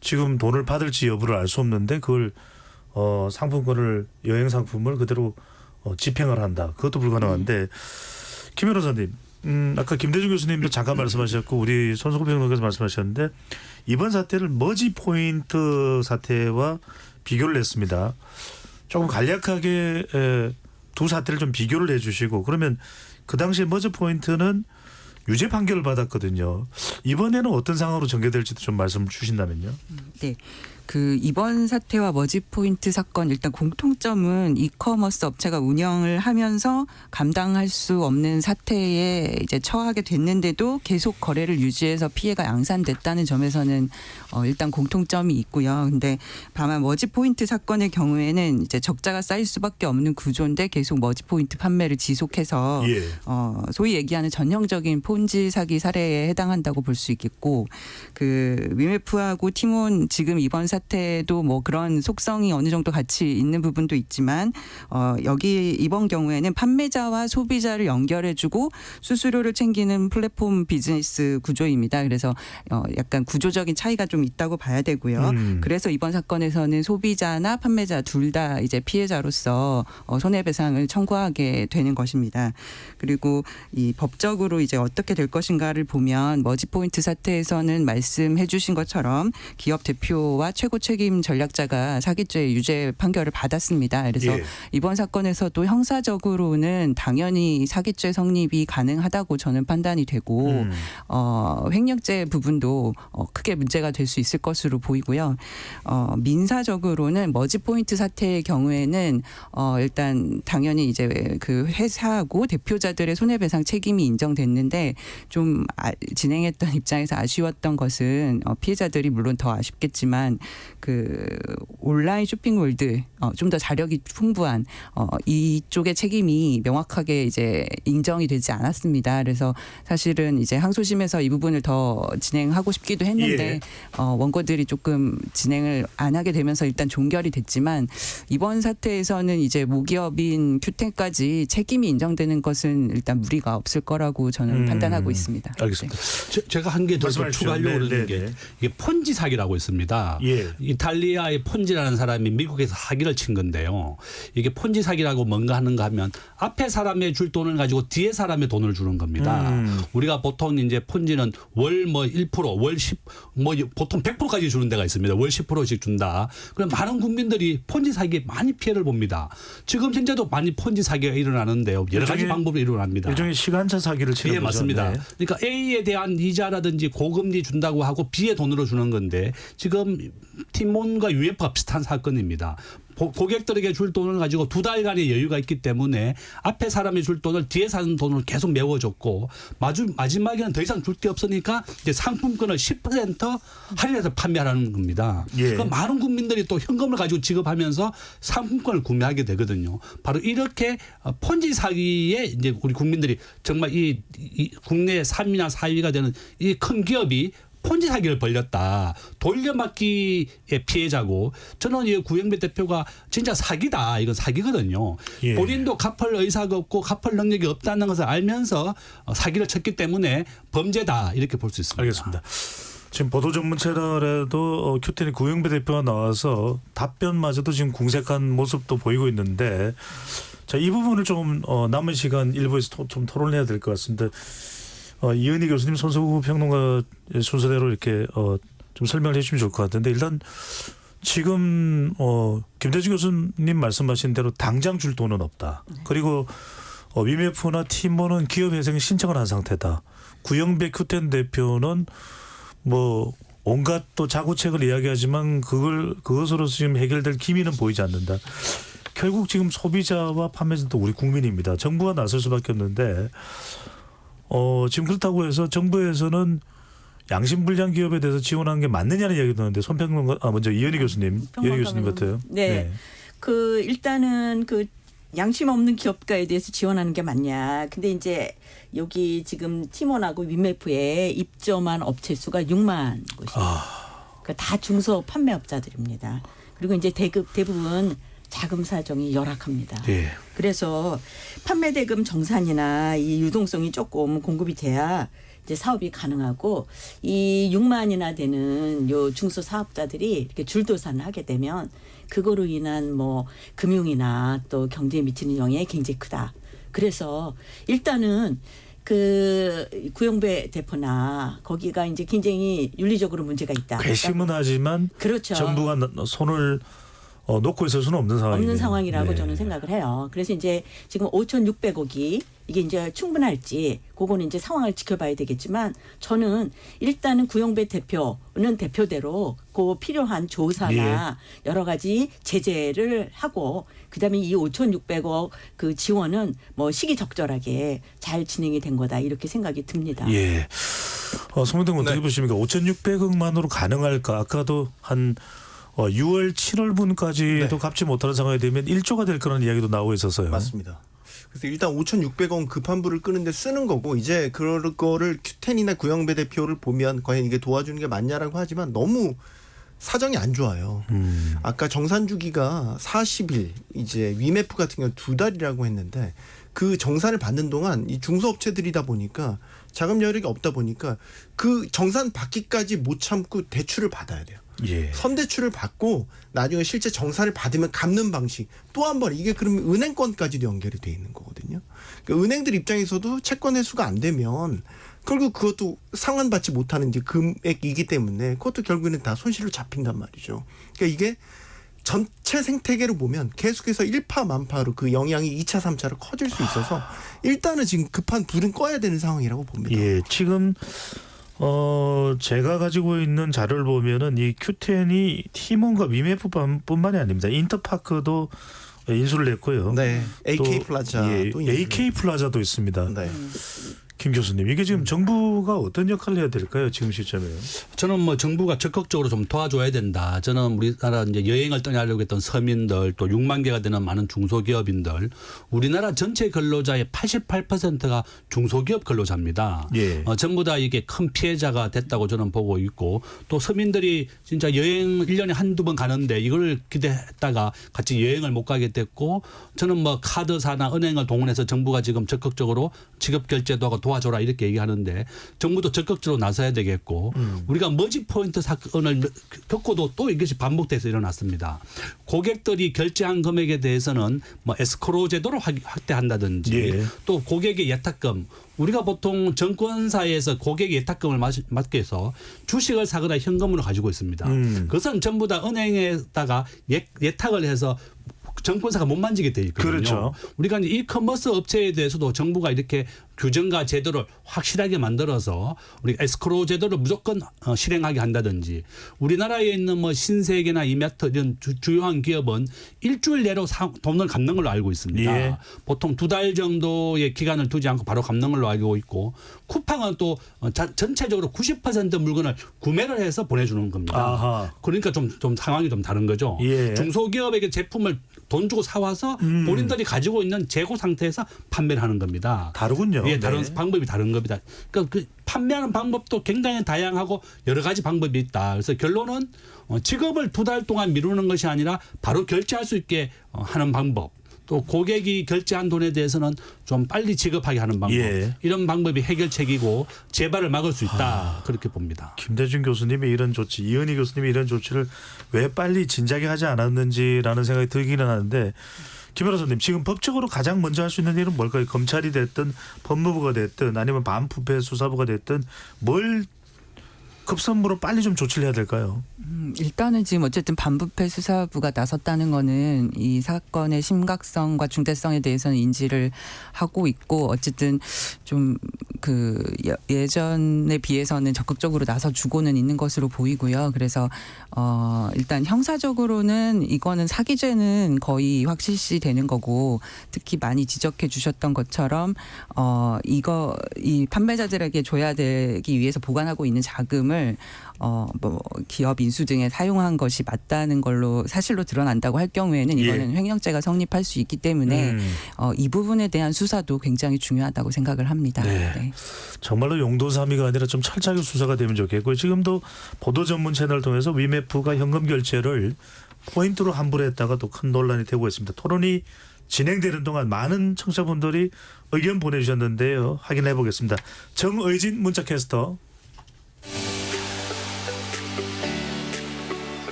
S1: 지금 돈을 받을지 여부를 알 수 없는데 그걸 상품권을 여행 상품을 그대로 집행을 한다. 그것도 불가능한데 김 변호사님. 아까 김대중 교수님도 잠깐 말씀하셨고 우리 손석구 평론가께서 말씀하셨는데 이번 사태를 머지 포인트 사태와 비교를 했습니다. 조금 간략하게 두 사태를 좀 비교를 해주시고 그러면 그 당시에 머지 포인트는 유죄 판결을 받았거든요. 이번에는 어떤 상황으로 전개될지도 좀 말씀 주신다면요.
S9: 네. 그 이번 사태와 머지포인트 사건 일단 공통점은 이커머스 업체가 운영을 하면서 감당할 수 없는 사태에 이제 처하게 됐는데도 계속 거래를 유지해서 피해가 양산됐다는 점에서는 일단 공통점이 있고요. 근데 다만 머지포인트 사건의 경우에는 이제 적자가 쌓일 수밖에 없는 구조인데 계속 머지포인트 판매를 지속해서
S1: 예.
S9: 소위 얘기하는 전형적인 폰지 사기 사례에 해당한다고 볼 수 있겠고 그 위메프하고 티몬 지금 이번 사태도 뭐 그런 속성이 어느 정도 같이 있는 부분도 있지만 여기 이번 경우에는 판매자와 소비자를 연결해주고 수수료를 챙기는 플랫폼 비즈니스 구조입니다. 그래서 약간 구조적인 차이가 좀 있다고 봐야 되고요. 그래서 이번 사건에서는 소비자나 판매자 둘 다 이제 피해자로서 손해배상을 청구하게 되는 것입니다. 그리고 이 법적으로 이제 어떻게 될 것인가를 보면 머지포인트 사태에서는 말씀해 주신 것처럼 기업 대표와 최고 책임 전략자가 사기죄 유죄 판결을 받았습니다. 그래서
S1: 예.
S9: 이번 사건에서도 형사적으로는 당연히 사기죄 성립이 가능하다고 저는 판단이 되고 횡령죄 부분도 크게 문제가 될 수 있을 것으로 보이고요. 민사적으로는 머지포인트 사태의 경우에는 일단 당연히 이제 그 회사하고 대표자들의 손해배상 책임이 인정됐는데 좀 진행했던 입장에서 아쉬웠던 것은 피해자들이 물론 더 아쉽겠지만 그 온라인 쇼핑몰들 좀 더 자력이 풍부한 이쪽의 책임이 명확하게 이제 인정이 되지 않았습니다. 그래서 사실은 이제 항소심에서 이 부분을 더 진행하고 싶기도 했는데
S1: 예.
S9: 원고들이 조금 진행을 안 하게 되면서 일단 종결이 됐지만 이번 사태에서는 이제 모기업인 큐텐까지 책임이 인정되는 것은 일단 무리가 없을 거라고 저는 판단하고 있습니다.
S1: 알겠습니다.
S3: 제가 한 개 더
S1: 말씀하십시오.
S3: 추가하려고
S1: 네,
S3: 그러는
S1: 네,
S3: 게
S1: 네.
S3: 이게 폰지 사기라고 있습니다.
S1: 예.
S3: 이탈리아의 폰지라는 사람이 미국에서 사기를 친 건데요. 이게 폰지 사기라고 뭔가 하는가 하면 앞에 사람의 줄 돈을 가지고 뒤에 사람의 돈을 주는 겁니다. 우리가 보통 이제 폰지는 월 뭐 1%, 월 10, 뭐 보통 100%까지 주는 데가 있습니다. 월 10%씩 준다. 그럼 많은 국민들이 폰지 사기에 많이 피해를 봅니다. 지금 현재도 많이 폰지 사기가 일어나는데요. 여러 가지 방법으로 일어납니다.
S1: 일종의 시간차 사기를 치는
S3: 예,
S1: 거죠.
S3: 맞습니다.
S1: 네.
S3: 그러니까 A에 대한 이자라든지 고금리 준다고 하고 B의 돈으로 주는 건데 지금 티몬과 UF가 비슷한 사건입니다. 고객들에게 줄 돈을 가지고 2달간의 여유가 있기 때문에 앞에 사람이 줄 돈을 뒤에 사는 돈을 계속 메워줬고 마지막에는 더 이상 줄 게 없으니까 이제 상품권을 10% 할인해서 판매하라는 겁니다.
S1: 예.
S3: 그러니까 많은 국민들이 또 현금을 가지고 지급하면서 상품권을 구매하게 되거든요. 바로 이렇게 폰지 사기에 이제 우리 국민들이 정말 이 국내 3위나 4위가 되는 이 큰 기업이 폰지 사기를 벌렸다. 돌려막기의 피해자고 저는 이 구영배 대표가 진짜 사기다. 이건 사기거든요.
S1: 예.
S3: 본인도 갚을 의사가 없고 갚을 능력이 없다는 것을 알면서 사기를 쳤기 때문에 범죄다. 이렇게 볼 수 있습니다.
S1: 알겠습니다. 지금 보도 전문 채널에도 큐텐이 구영배 대표가 나와서 답변마저도 지금 궁색한 모습도 보이고 있는데 자, 이 부분을 좀 남은 시간 일부에서 좀 토론해야 될 것 같습니다. 이은희 교수님, 손석구 평론가 순서대로 이렇게 좀 설명을 해주시면 좋을 것 같은데 일단 지금 김대중 교수님 말씀하신 대로 당장 줄 돈은 없다. 그리고 위메프나 티몬은 기업회생 신청을 한 상태다. 구영배 큐텐 대표는 뭐 온갖 또 자구책을 이야기하지만 그것으로 지금 해결될 기미는 보이지 않는다. 결국 지금 소비자와 판매자는 또 우리 국민입니다. 정부가 나설 수밖에 없는데 지금 그렇다고 해서 정부에서는 양심불량 기업에 대해서 지원하는 게 맞느냐는 이야기도 하는데 손평론가 먼저 이은희 교수님, 이은희 교수님 같아요.
S4: 네. 그 일단은 그 양심 없는 기업가에 대해서 지원하는 게 맞냐. 근데 이제 여기 지금 티몬하고 위메프에 입점한 업체 수가 6만 곳입니다. 그러니까 다 중소 판매업자들입니다. 그리고 이제 대부분 자금 사정이 열악합니다.
S1: 예.
S4: 그래서 판매 대금 정산이나 이 유동성이 조금 공급이 돼야 이제 사업이 가능하고 이 6만이나 되는 요 중소 사업자들이 이렇게 줄도산을 하게 되면 그거로 인한 뭐 금융이나 또 경제에 미치는 영향이 굉장히 크다. 그래서 일단은 그 구영배 대표나 거기가 이제 굉장히 윤리적으로 문제가 있다.
S1: 괘씸은 하지만
S4: 그렇죠.
S1: 정부가 손을 놓고 있을 수는 없는 상황이네요.
S4: 없는 상황이라고
S1: 네.
S4: 저는 생각을 해요. 그래서 이제 지금 5,600억이 이게 이제 충분할지 그거는 이제 상황을 지켜봐야 되겠지만 저는 일단은 구영배 대표는 대표대로 그 필요한 조사나 여러 가지 제재를 하고 그다음에 이 5,600억 그 지원은 뭐 시기적절하게 잘 진행이 된 거다 이렇게 생각이 듭니다.
S1: 예. 송명동 어떻게 보십니까? 5,600억만으로 가능할까? 아까도 한 6월, 7월분까지도 갚지 못하는 상황이 되면 1조가 될 그런 이야기도 나오고 있어서요.
S8: 맞습니다. 그래서 일단 5,600원 급한 불을 끄는데 쓰는 거고 이제 그럴 거를 큐텐이나 구영배 대표를 보면 과연 이게 도와주는 게 맞냐라고 하지만 너무 사정이 안 좋아요. 아까 정산 주기가 40일, 이제 위메프 같은 경우는 2달이라고 했는데 그 정산을 받는 동안 이 중소업체들이다 보니까 자금 여력이 없다 보니까 그 정산 받기까지 못 참고 대출을 받아야 돼요.
S1: 예.
S8: 선대출을 받고 나중에 실제 정산을 받으면 갚는 방식 또 한 번 이게 그러면 은행권까지도 연결이 돼 있는 거거든요. 그러니까 은행들 입장에서도 채권 회수가 안 되면 결국 그것도 상환받지 못하는 이제 금액이기 때문에 그것도 결국에는 다 손실로 잡힌단 말이죠. 그러니까 이게 전체 생태계로 보면 계속해서 일파만파로 그 영향이 2차, 3차로 커질 수 있어서 일단은 지금 급한 불은 꺼야 되는 상황이라고 봅니다.
S1: 예, 지금 제가 가지고 있는 자료를 보면은 이 Q10이 티몬과 위메프뿐만이 아닙니다. 인터파크도 인수를 냈고요.
S8: 네, AK
S1: 또,
S8: 플라자도
S1: 예,
S8: 인수를
S1: AK 플라자도 있습니다.
S8: 네.
S1: 김 교수님, 이게 지금 정부가 어떤 역할을 해야 될까요? 지금 시점에요.
S3: 저는 뭐 정부가 적극적으로 좀 도와줘야 된다. 저는 우리나라 이제 여행을 떠나려고 했던 서민들 또 6만 개가 되는 많은 중소기업인들 우리나라 전체 근로자의 88%가 중소기업 근로자입니다.
S1: 예.
S3: 전부 다 이게 큰 피해자가 됐다고 저는 보고 있고 또 서민들이 진짜 여행 1년에 한두 번 가는데 이걸 기대했다가 같이 여행을 못 가게 됐고 저는 뭐 카드사나 은행을 동원해서 정부가 지금 적극적으로 지급 결제도 하고 도와줘라 이렇게 얘기하는데 정부도 적극적으로 나서야 되겠고 우리가 머지 포인트 사건을 겪고도 또 이것이 반복돼서 일어났습니다. 고객들이 결제한 금액에 대해서는 뭐 에스크로우 제도를 확대한다든지
S1: 예.
S3: 또 고객의 예탁금 우리가 보통 증권사에서 고객 예탁금을 맡게 해서 주식을 사거나 현금으로 가지고 있습니다. 그것은 전부 다 은행에다가 예탁을 해서 정권사가 못 만지게 돼 있거든요.
S1: 그렇죠.
S3: 우리가 이제 이커머스 업체에 대해서도 정부가 이렇게 규정과 제도를 확실하게 만들어서 우리 에스크로우 제도를 무조건 실행하게 한다든지 우리나라에 있는 뭐 신세계나 이마트 이런 주요한 기업은 일주일 내로 돈을 갚는 걸로 알고 있습니다.
S1: 예.
S3: 보통 2달 정도의 기간을 두지 않고 바로 갚는 걸로 알고 있고 쿠팡은 또 전체적으로 90% 물건을 구매를 해서 보내주는 겁니다.
S1: 아하.
S3: 그러니까 좀 상황이 좀 다른 거죠.
S1: 예.
S3: 중소기업에게 제품을 돈 주고 사와서 본인들이 가지고 있는 재고 상태에서 판매를 하는 겁니다.
S1: 다르군요.
S3: 예, 다른
S1: 네.
S3: 방법이 다른 겁니다. 그러니까 그 판매하는 방법도 굉장히 다양하고 여러 가지 방법이 있다. 그래서 결론은 지급을 2달 동안 미루는 것이 아니라 바로 결제할 수 있게 하는 방법. 또 고객이 결제한 돈에 대해서는 좀 빨리 지급하게 하는 방법.
S1: 예.
S3: 이런 방법이 해결책이고 재발을 막을 수 있다. 그렇게 봅니다.
S1: 김대중 교수님이 이런 조치, 이은희 교수님이 이런 조치를 왜 빨리 진작에 하지 않았는지라는 생각이 들기는 하는데 김 변호사님 지금 법적으로 가장 먼저 할 수 있는 일은 뭘까요? 검찰이 됐든 법무부가 됐든 아니면 반부패 수사부가 됐든 뭘 급선무로 빨리 좀 조치를 해야 될까요?
S9: 일단은 지금 어쨌든 반부패 수사부가 나섰다는 거는 이 사건의 심각성과 중대성에 대해서는 인지를 하고 있고 어쨌든 좀 그 예전에 비해서는 적극적으로 나서 주고는 있는 것으로 보이고요. 그래서 일단 형사적으로는 이거는 사기죄는 거의 확실시 되는 거고 특히 많이 지적해 주셨던 것처럼 이 판매자들에게 줘야 되기 위해서 보관하고 있는 자금을 뭐 기업 인수 등에 사용한 것이 맞다는 걸로 사실로 드러난다고 할 경우에는 이거는
S1: 예.
S9: 횡령죄가 성립할 수 있기 때문에 이 부분에 대한 수사도 굉장히 중요하다고 생각을 합니다.
S1: 네.
S9: 네.
S1: 정말로 용도삼이가 아니라 좀 철저하게 수사가 되면 좋겠고요. 지금도 보도 전문 채널을 통해서 위메프가 현금 결제를 포인트로 환불했다가 또 큰 논란이 되고 있습니다. 토론이 진행되는 동안 많은 청취자분들이 의견 보내주셨는데요. 확인해 보겠습니다. 정의진 문자캐스터.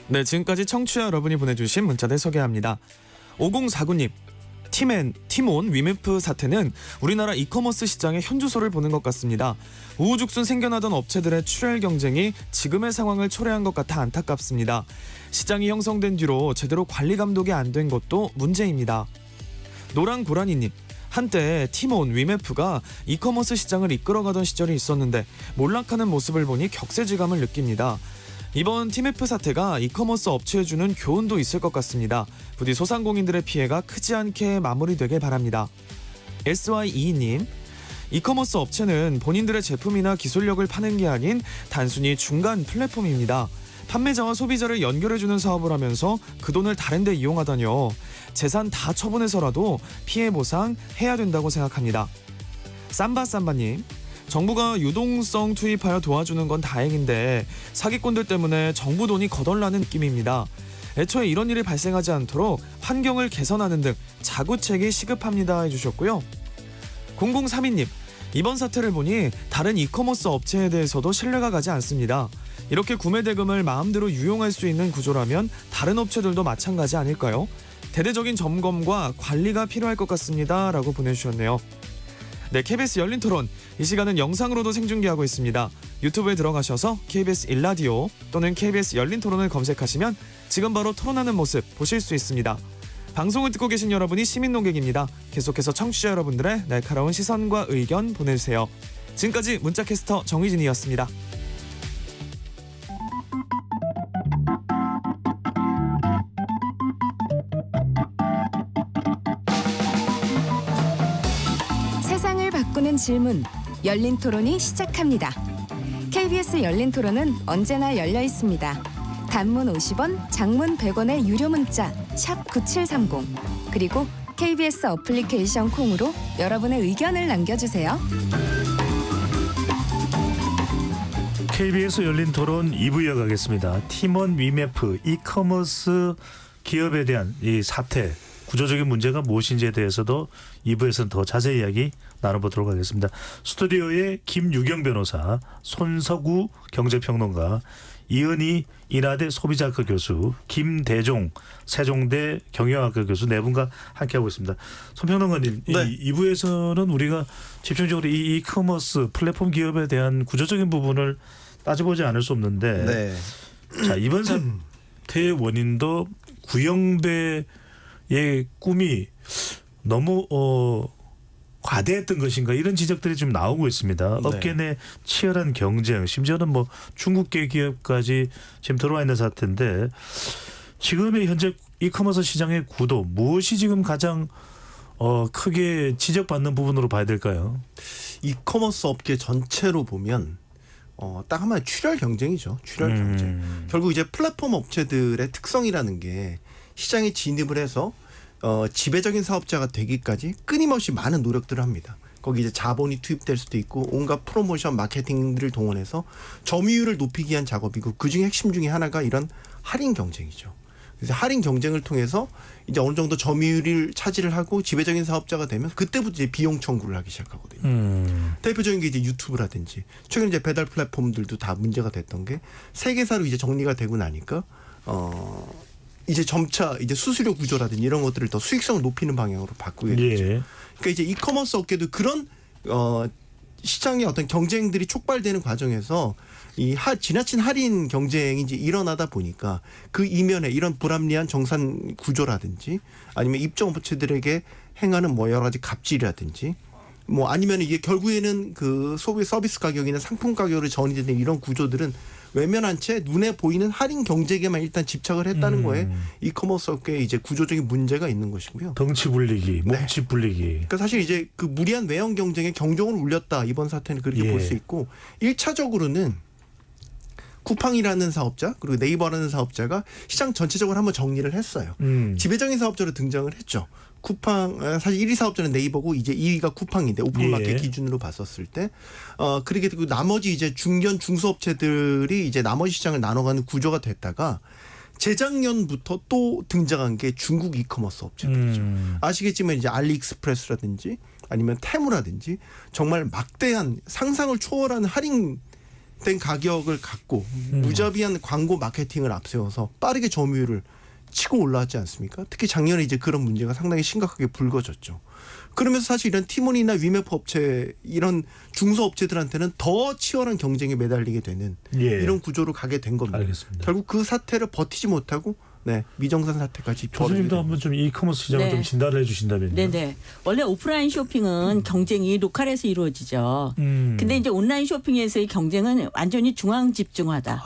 S10: 네, 지금까지 청취자 여러분이 보내주신 문자들 소개합니다. 5049님, 티몬 위메프 사태는 우리나라 이커머스 시장의 현주소를 보는 것 같습니다. 우후죽순 생겨나던 업체들의 출혈 경쟁이 지금의 상황을 초래한 것 같아 안타깝습니다. 시장이 형성된 뒤로 제대로 관리 감독이 안 된 것도 문제입니다. 노랑고라니님, 한때 티몬, 위메프가 이커머스 시장을 이끌어가던 시절이 있었는데 몰락하는 모습을 보니 격세지감을 느낍니다. 이번 티메프 사태가 이커머스 업체에 주는 교훈도 있을 것 같습니다. 부디 소상공인들의 피해가 크지 않게 마무리되길 바랍니다. SY22님, 이커머스 업체는 본인들의 제품이나 기술력을 파는 게 아닌 단순히 중간 플랫폼입니다. 판매자와 소비자를 연결해주는 사업을 하면서 그 돈을 다른 데 이용하다뇨. 재산 다 처분해서라도 피해 보상 해야 된다고 생각합니다. 쌈바쌈바님, 정부가 유동성 투입하여 도와주는 건 다행인데 사기꾼들 때문에 정부 돈이 거덜나는 느낌입니다. 애초에 이런 일이 발생하지 않도록 환경을 개선하는 등 자구책이 시급합니다 해주셨고요. 0032님, 이번 사태를 보니 다른 이커머스 업체에 대해서도 신뢰가 가지 않습니다. 이렇게 구매 대금을 마음대로 유용할 수 있는 구조라면 다른 업체들도 마찬가지 아닐까요? 대대적인 점검과 관리가 필요할 것 같습니다 라고 보내주셨네요. 네, KBS 열린 토론, 이 시간은 영상으로도 생중계하고 있습니다. 유튜브에 들어가셔서 KBS 1라디오 또는 KBS 열린 토론을 검색하시면 지금 바로 토론하는 모습 보실 수 있습니다. 방송을 듣고 계신 여러분이 시민 농객입니다. 계속해서 청취자 여러분들의 날카로운 시선과 의견 보내주세요. 지금까지 문자캐스터 정희진이었습니다.
S11: 세상을 바꾸는 질문, 열린 토론이 시작합니다. KBS 열린 토론은 언제나 열려 있습니다. 단문 50원, 장문 100원의 유료 문자 샵 9730, 그리고 KBS 어플리케이션 콩으로 여러분의 의견을 남겨주세요.
S1: KBS 열린 토론 2부 이어가겠습니다. 티몬, 위메프, 이커머스 기업에 대한 이 사태, 구조적인 문제가 무엇인지에 대해서도 2부에서는 더 자세히 이야기 나눠보도록 하겠습니다. 스튜디오에 김유경 변호사, 손석우 경제평론가, 이은희 인하대 소비자학과 교수, 김대종 세종대 경영학과 교수 네 분과 함께하고 있습니다. 손평론가님,
S8: 네.
S1: 2부에서는 우리가 집중적으로 이 이커머스 플랫폼 기업에 대한 구조적인 부분을 따져보지 않을 수 없는데,
S8: 네.
S1: 자, 이번 사태의 원인도 구영배의 꿈이 너무 과대했던 것인가, 이런 지적들이 좀 나오고 있습니다.
S8: 네.
S1: 업계 내 치열한 경쟁, 심지어는 뭐 중국계 기업까지 지금 들어와 있는 사태인데, 지금의 현재 이커머스 시장의 구도, 무엇이 지금 가장 크게 지적받는 부분으로 봐야 될까요?
S8: 이커머스 업계 전체로 보면 딱 한마디 출혈 경쟁이죠. 출혈 경쟁. 결국 이제 플랫폼 업체들의 특성이라는 게 시장에 진입을 해서 지배적인 사업자가 되기까지 끊임없이 많은 노력들을 합니다. 거기 이제 자본이 투입될 수도 있고 온갖 프로모션 마케팅들을 동원해서 점유율을 높이기 위한 작업이고, 그중에 핵심 중에 하나가 이런 할인 경쟁이죠. 그래서 할인 경쟁을 통해서 이제 어느 정도 점유율을 차지를 하고 지배적인 사업자가 되면 그때부터 이제 비용 청구를 하기 시작하거든요. 대표적인 게 이제 유튜브라든지 최근 이제 배달 플랫폼들도 다 문제가 됐던 게 세계사로 이제 정리가 되고 나니까 이제 점차 이제 수수료 구조라든지 이런 것들을 더 수익성을 높이는 방향으로 바꾸게 되죠.
S1: 예.
S8: 그러니까 이제 이커머스 업계도 그런 시장의 어떤 경쟁들이 촉발되는 과정에서 이 지나친 할인 경쟁이 이제 일어나다 보니까 그 이면에 이런 불합리한 정산 구조라든지 아니면 입점 업체들에게 행하는 뭐 여러 가지 갑질이라든지 뭐 아니면 이게 결국에는 그 소비 서비스 가격이나 상품 가격으로 전이되는 이런 구조들은 외면한 채 눈에 보이는 할인 경쟁에만 일단 집착을 했다는 거에 이커머스 업계에 이제 구조적인 문제가 있는 것이고요.
S1: 덩치 불리기, 몸집 불리기.
S8: 그러니까 사실 이제 그 무리한 외형 경쟁에 경종을 울렸다, 이번 사태는 그렇게
S1: 예.
S8: 볼 수 있고, 1차적으로는 쿠팡이라는 사업자 그리고 네이버라는 사업자가 시장 전체적으로 한번 정리를 했어요. 지배적인 사업자로 등장을 했죠. 쿠팡, 사실 1위 사업자는 네이버고 이제 2위가 쿠팡인데 오픈마켓
S1: 예.
S8: 기준으로 봤었을 때 그렇게 되고 나머지 이제 중견 중소업체들이 이제 나머지 시장을 나눠가는 구조가 됐다가 재작년부터 또 등장한 게 중국 이커머스 업체들이죠. 아시겠지만 이제 알리익스프레스라든지 아니면 테무라든지 정말 막대한 상상을 초월하는 할인된 가격을 갖고 무자비한 광고 마케팅을 앞세워서 빠르게 점유율을 치고 올라왔지 않습니까? 특히 작년에 이제 그런 문제가 상당히 심각하게 불거졌죠. 그러면서 사실 이런 티몬이나 위메프 업체 이런 중소업체들한테는 더 치열한 경쟁에 매달리게 되는
S1: 예.
S8: 이런 구조로 가게 된 겁니다.
S1: 알겠습니다.
S8: 결국 그 사태를 버티지 못하고 네, 미정산 사태까지
S1: 교수님도 한번 좀 이커머스 시장을
S4: 네.
S1: 좀 진단을 해주신다면요.
S4: 네네. 원래 오프라인 쇼핑은 경쟁이 로컬에서 이루어지죠. 근데 이제 온라인 쇼핑에서의 경쟁은 완전히 중앙 집중화다.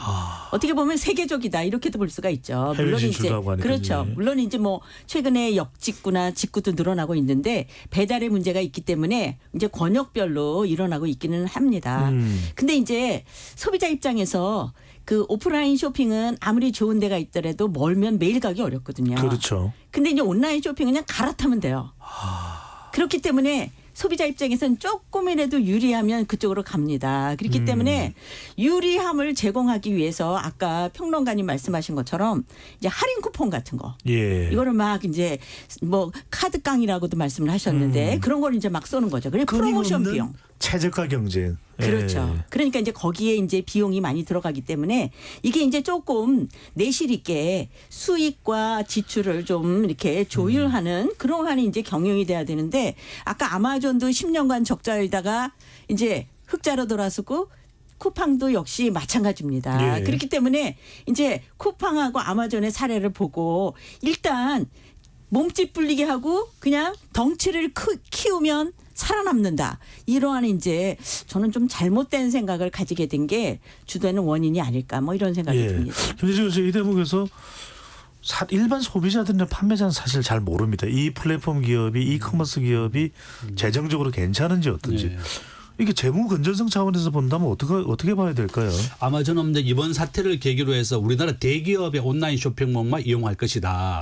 S4: 어떻게 보면 세계적이다 이렇게도 볼 수가 있죠.
S1: 해외
S4: 물론
S1: 진출도
S4: 이제
S1: 하고 하니까
S4: 그렇죠.
S1: 이제.
S4: 물론 이제 뭐 최근에 역직구나 직구도 늘어나고 있는데 배달의 문제가 있기 때문에 이제 권역별로 일어나고 있기는 합니다. 근데 이제 소비자 입장에서 그 오프라인 쇼핑은 아무리 좋은 데가 있더라도 멀면 매일 가기 어렵거든요.
S1: 그렇죠.
S4: 근데 이제 온라인 쇼핑은 그냥 갈아타면 돼요. 그렇기 때문에 소비자 입장에서는 조금이라도 유리하면 그쪽으로 갑니다. 그렇기 때문에 유리함을 제공하기 위해서 아까 평론가님 말씀하신 것처럼 이제 할인 쿠폰 같은 거.
S1: 예.
S4: 이거를 막 이제 뭐 카드깡이라고도 말씀을 하셨는데 그런 걸 이제 막 쏘는 거죠. 그리고 프로모션
S1: 끊임없는
S4: 비용.
S1: 최저가 경쟁.
S4: 그렇죠.
S1: 예.
S4: 그러니까 이제 거기에 이제 비용이 많이 들어가기 때문에 이게 이제 조금 내실 있게 수익과 지출을 좀 이렇게 조율하는 그러한 이제 경영이 돼야 되는데 아까 아마존도 10년간 적자이다가 이제 흑자로 돌아서고 쿠팡도 역시 마찬가지입니다.
S1: 예.
S4: 그렇기 때문에 이제 쿠팡하고 아마존의 사례를 보고 일단 몸집 불리게 하고 그냥 덩치를 키우면 살아남는다. 이러한 이제 저는 좀 잘못된 생각을 가지게 된 게 주되는 원인이 아닐까 뭐 이런 생각이
S1: 예.
S4: 듭니다.
S1: 그래서 이 대목에서 일반 소비자들이나 판매자는 사실 잘 모릅니다. 이 플랫폼 기업이 이커머스 기업이 재정적으로 괜찮은지 어떤지.
S3: 네.
S1: 이게 재무 건전성 차원에서 본다면 어떻게 봐야 될까요?
S3: 아마존은 이번 사태를 계기로 해서 우리나라 대기업의 온라인 쇼핑몰만 이용할 것이다.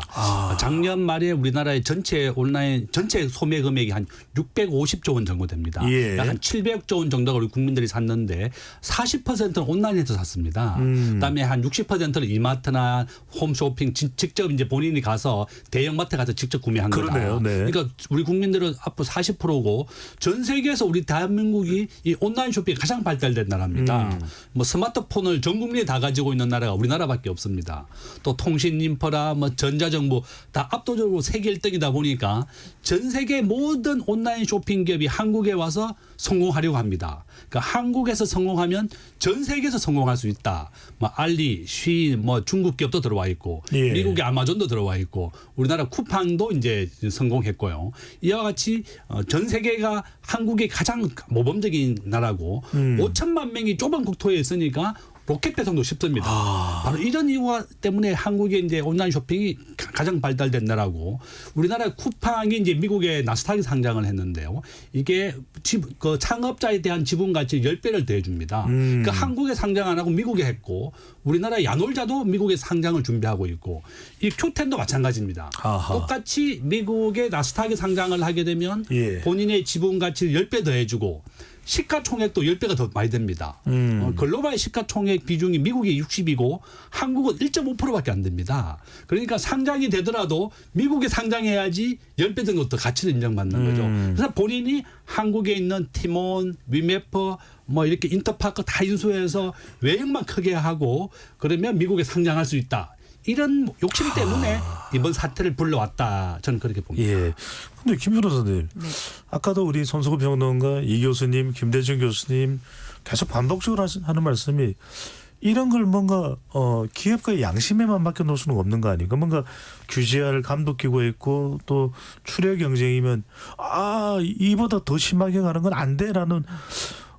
S3: 작년 말에 우리나라의 전체 온라인 전체 소매 금액이 한 650조 원 정도 됩니다.
S1: 예.
S3: 약 한 700조 원 정도가 우리 국민들이 샀는데 40%는 온라인에서 샀습니다. 그다음에 한 60%는 이마트나 홈쇼핑 직접 이제 본인이 가서 대형마트 가서 직접 구매한 거다.
S1: 그러네요. 네.
S3: 그러니까 우리 국민들은 앞으로 40%고 전 세계에서 우리 대한민국이 이 온라인 쇼핑이 가장 발달된 나라입니다. 뭐 스마트폰을 전 국민이 다 가지고 있는 나라가 우리나라밖에 없습니다. 또 통신 인프라, 뭐 전자정보 다 압도적으로 세계 1등이다 보니까 전 세계 모든 온라인 쇼핑 기업이 한국에 와서 성공하려고 합니다. 그러니까 한국에서 성공하면 전 세계에서 성공할 수 있다. 뭐 알리, 쉬인, 뭐 중국 기업도 들어와 있고
S1: 예.
S3: 미국의 아마존도 들어와 있고 우리나라 쿠팡도 이제 성공했고요. 이와 같이 전 세계가 한국이 가장 모범적인 나라고 5천만 명이 좁은 국토에 있으니까 로켓 배송도 쉽습니다. 바로 이런 이유 때문에 한국의 이제 온라인 쇼핑이 가장 발달된 나라고 우리나라 쿠팡이 이제 미국에 나스닥에 상장을 했는데요. 이게 그 창업자에 대한 지분 가치 10배를 더해줍니다. 그러니까 한국에 상장 안 하고 미국에 했고 우리나라 야놀자도 미국에 상장을 준비하고 있고 이 큐텐도 마찬가지입니다.
S1: 아하.
S3: 똑같이 미국의 나스닥에 상장을 하게 되면
S1: 예.
S3: 본인의 지분 가치를 10배 더해주고 시가총액도 10배가 더 많이 됩니다. 글로벌 시가총액 비중이 미국이 60이고 한국은 1.5%밖에 안 됩니다. 그러니까 상장이 되더라도 미국에 상장해야지 10배 정도 더 가치를 인정받는 거죠. 그래서 본인이 한국에 있는 티몬, 위메퍼 뭐 이렇게 인터파크 다 인수해서 외형만 크게 하고 그러면 미국에 상장할 수 있다. 이런 욕심 때문에 이번 사태를 불러왔다. 저는 그렇게 봅니다.
S1: 예. 근데 김 변호사님, 아까도 우리 손석구 평론가 이 교수님, 김대중 교수님 계속 반복적으로 하는 말씀이 이런 걸 뭔가 기업가의 양심에만 맡겨놓을 수는 없는 거 아닌가? 뭔가 규제할 감독기구가 있고 또 출혈 경쟁이면 이보다 더 심하게 가는 건 안 돼라는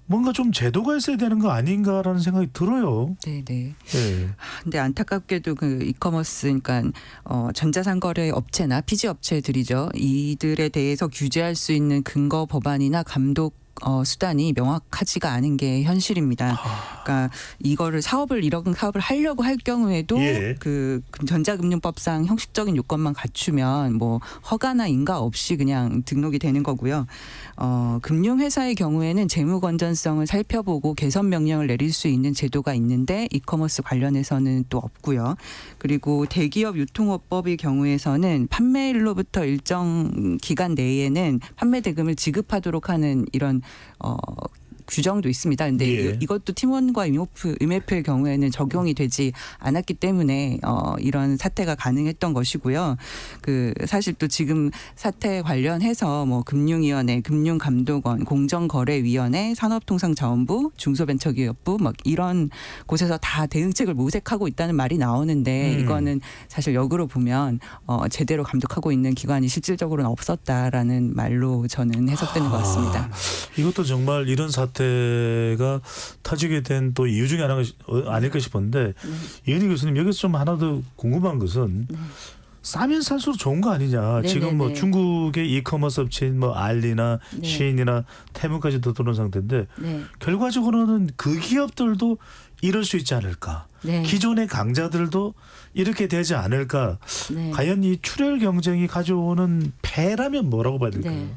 S1: 뭔가 좀 제도가 있어야 되는 거 아닌가라는 생각이 들어요.
S9: 네네.
S1: 예.
S9: 근데 안타깝게도 그 이커머스, 그러니까 전자상거래 업체나 피지 업체들이죠. 이들에 대해서 규제할 수 있는 근거 법안이나 감독 수단이 명확하지가 않은 게 현실입니다. 그러니까 이거를 이런 사업을 하려고 할 경우에도
S1: 예.
S9: 그 전자금융법상 형식적인 요건만 갖추면 뭐 허가나 인가 없이 그냥 등록이 되는 거고요. 금융회사의 경우에는 재무 건전성을 살펴보고 개선 명령을 내릴 수 있는 제도가 있는데 이커머스 관련해서는 또 없고요. 그리고 대기업 유통업법의 경우에서는 판매일로부터 일정 기간 내에는 판매 대금을 지급하도록 하는 이런 규정도 있습니다. 근데
S1: 예.
S9: 이것도 팀원과 위메프의 경우에는 적용이 되지 않았기 때문에 이런 사태가 가능했던 것이고요. 사실 또 지금 사태 관련해서 뭐 금융위원회, 금융감독원, 공정거래위원회, 산업통상자원부, 중소벤처기업부 막 이런 곳에서 다 대응책을 모색하고 있다는 말이 나오는데 이거는 사실 역으로 보면 제대로 감독하고 있는 기관이 실질적으로는 없었다라는 말로 저는 해석되는 것 같습니다.
S1: 이것도 정말 이런 사태가 터지게 된 또 이유 중에 하나가 아닐까 싶었는데 이은희 교수님 여기서 좀 하나 더 궁금한 것은 싸면 살수록 좋은 거 아니냐.
S4: 네네네.
S1: 지금 뭐 중국의 이커머스 업체인 뭐 알리나
S4: 네.
S1: 시인이나 테무까지도 들어온 상태인데
S4: 네.
S1: 결과적으로는 그 기업들도 이럴 수 있지 않을까.
S4: 네.
S1: 기존의 강자들도 이렇게 되지 않을까.
S4: 네.
S1: 과연 이 출혈 경쟁이 가져오는 폐라면 뭐라고 봐야 될까요?
S4: 네.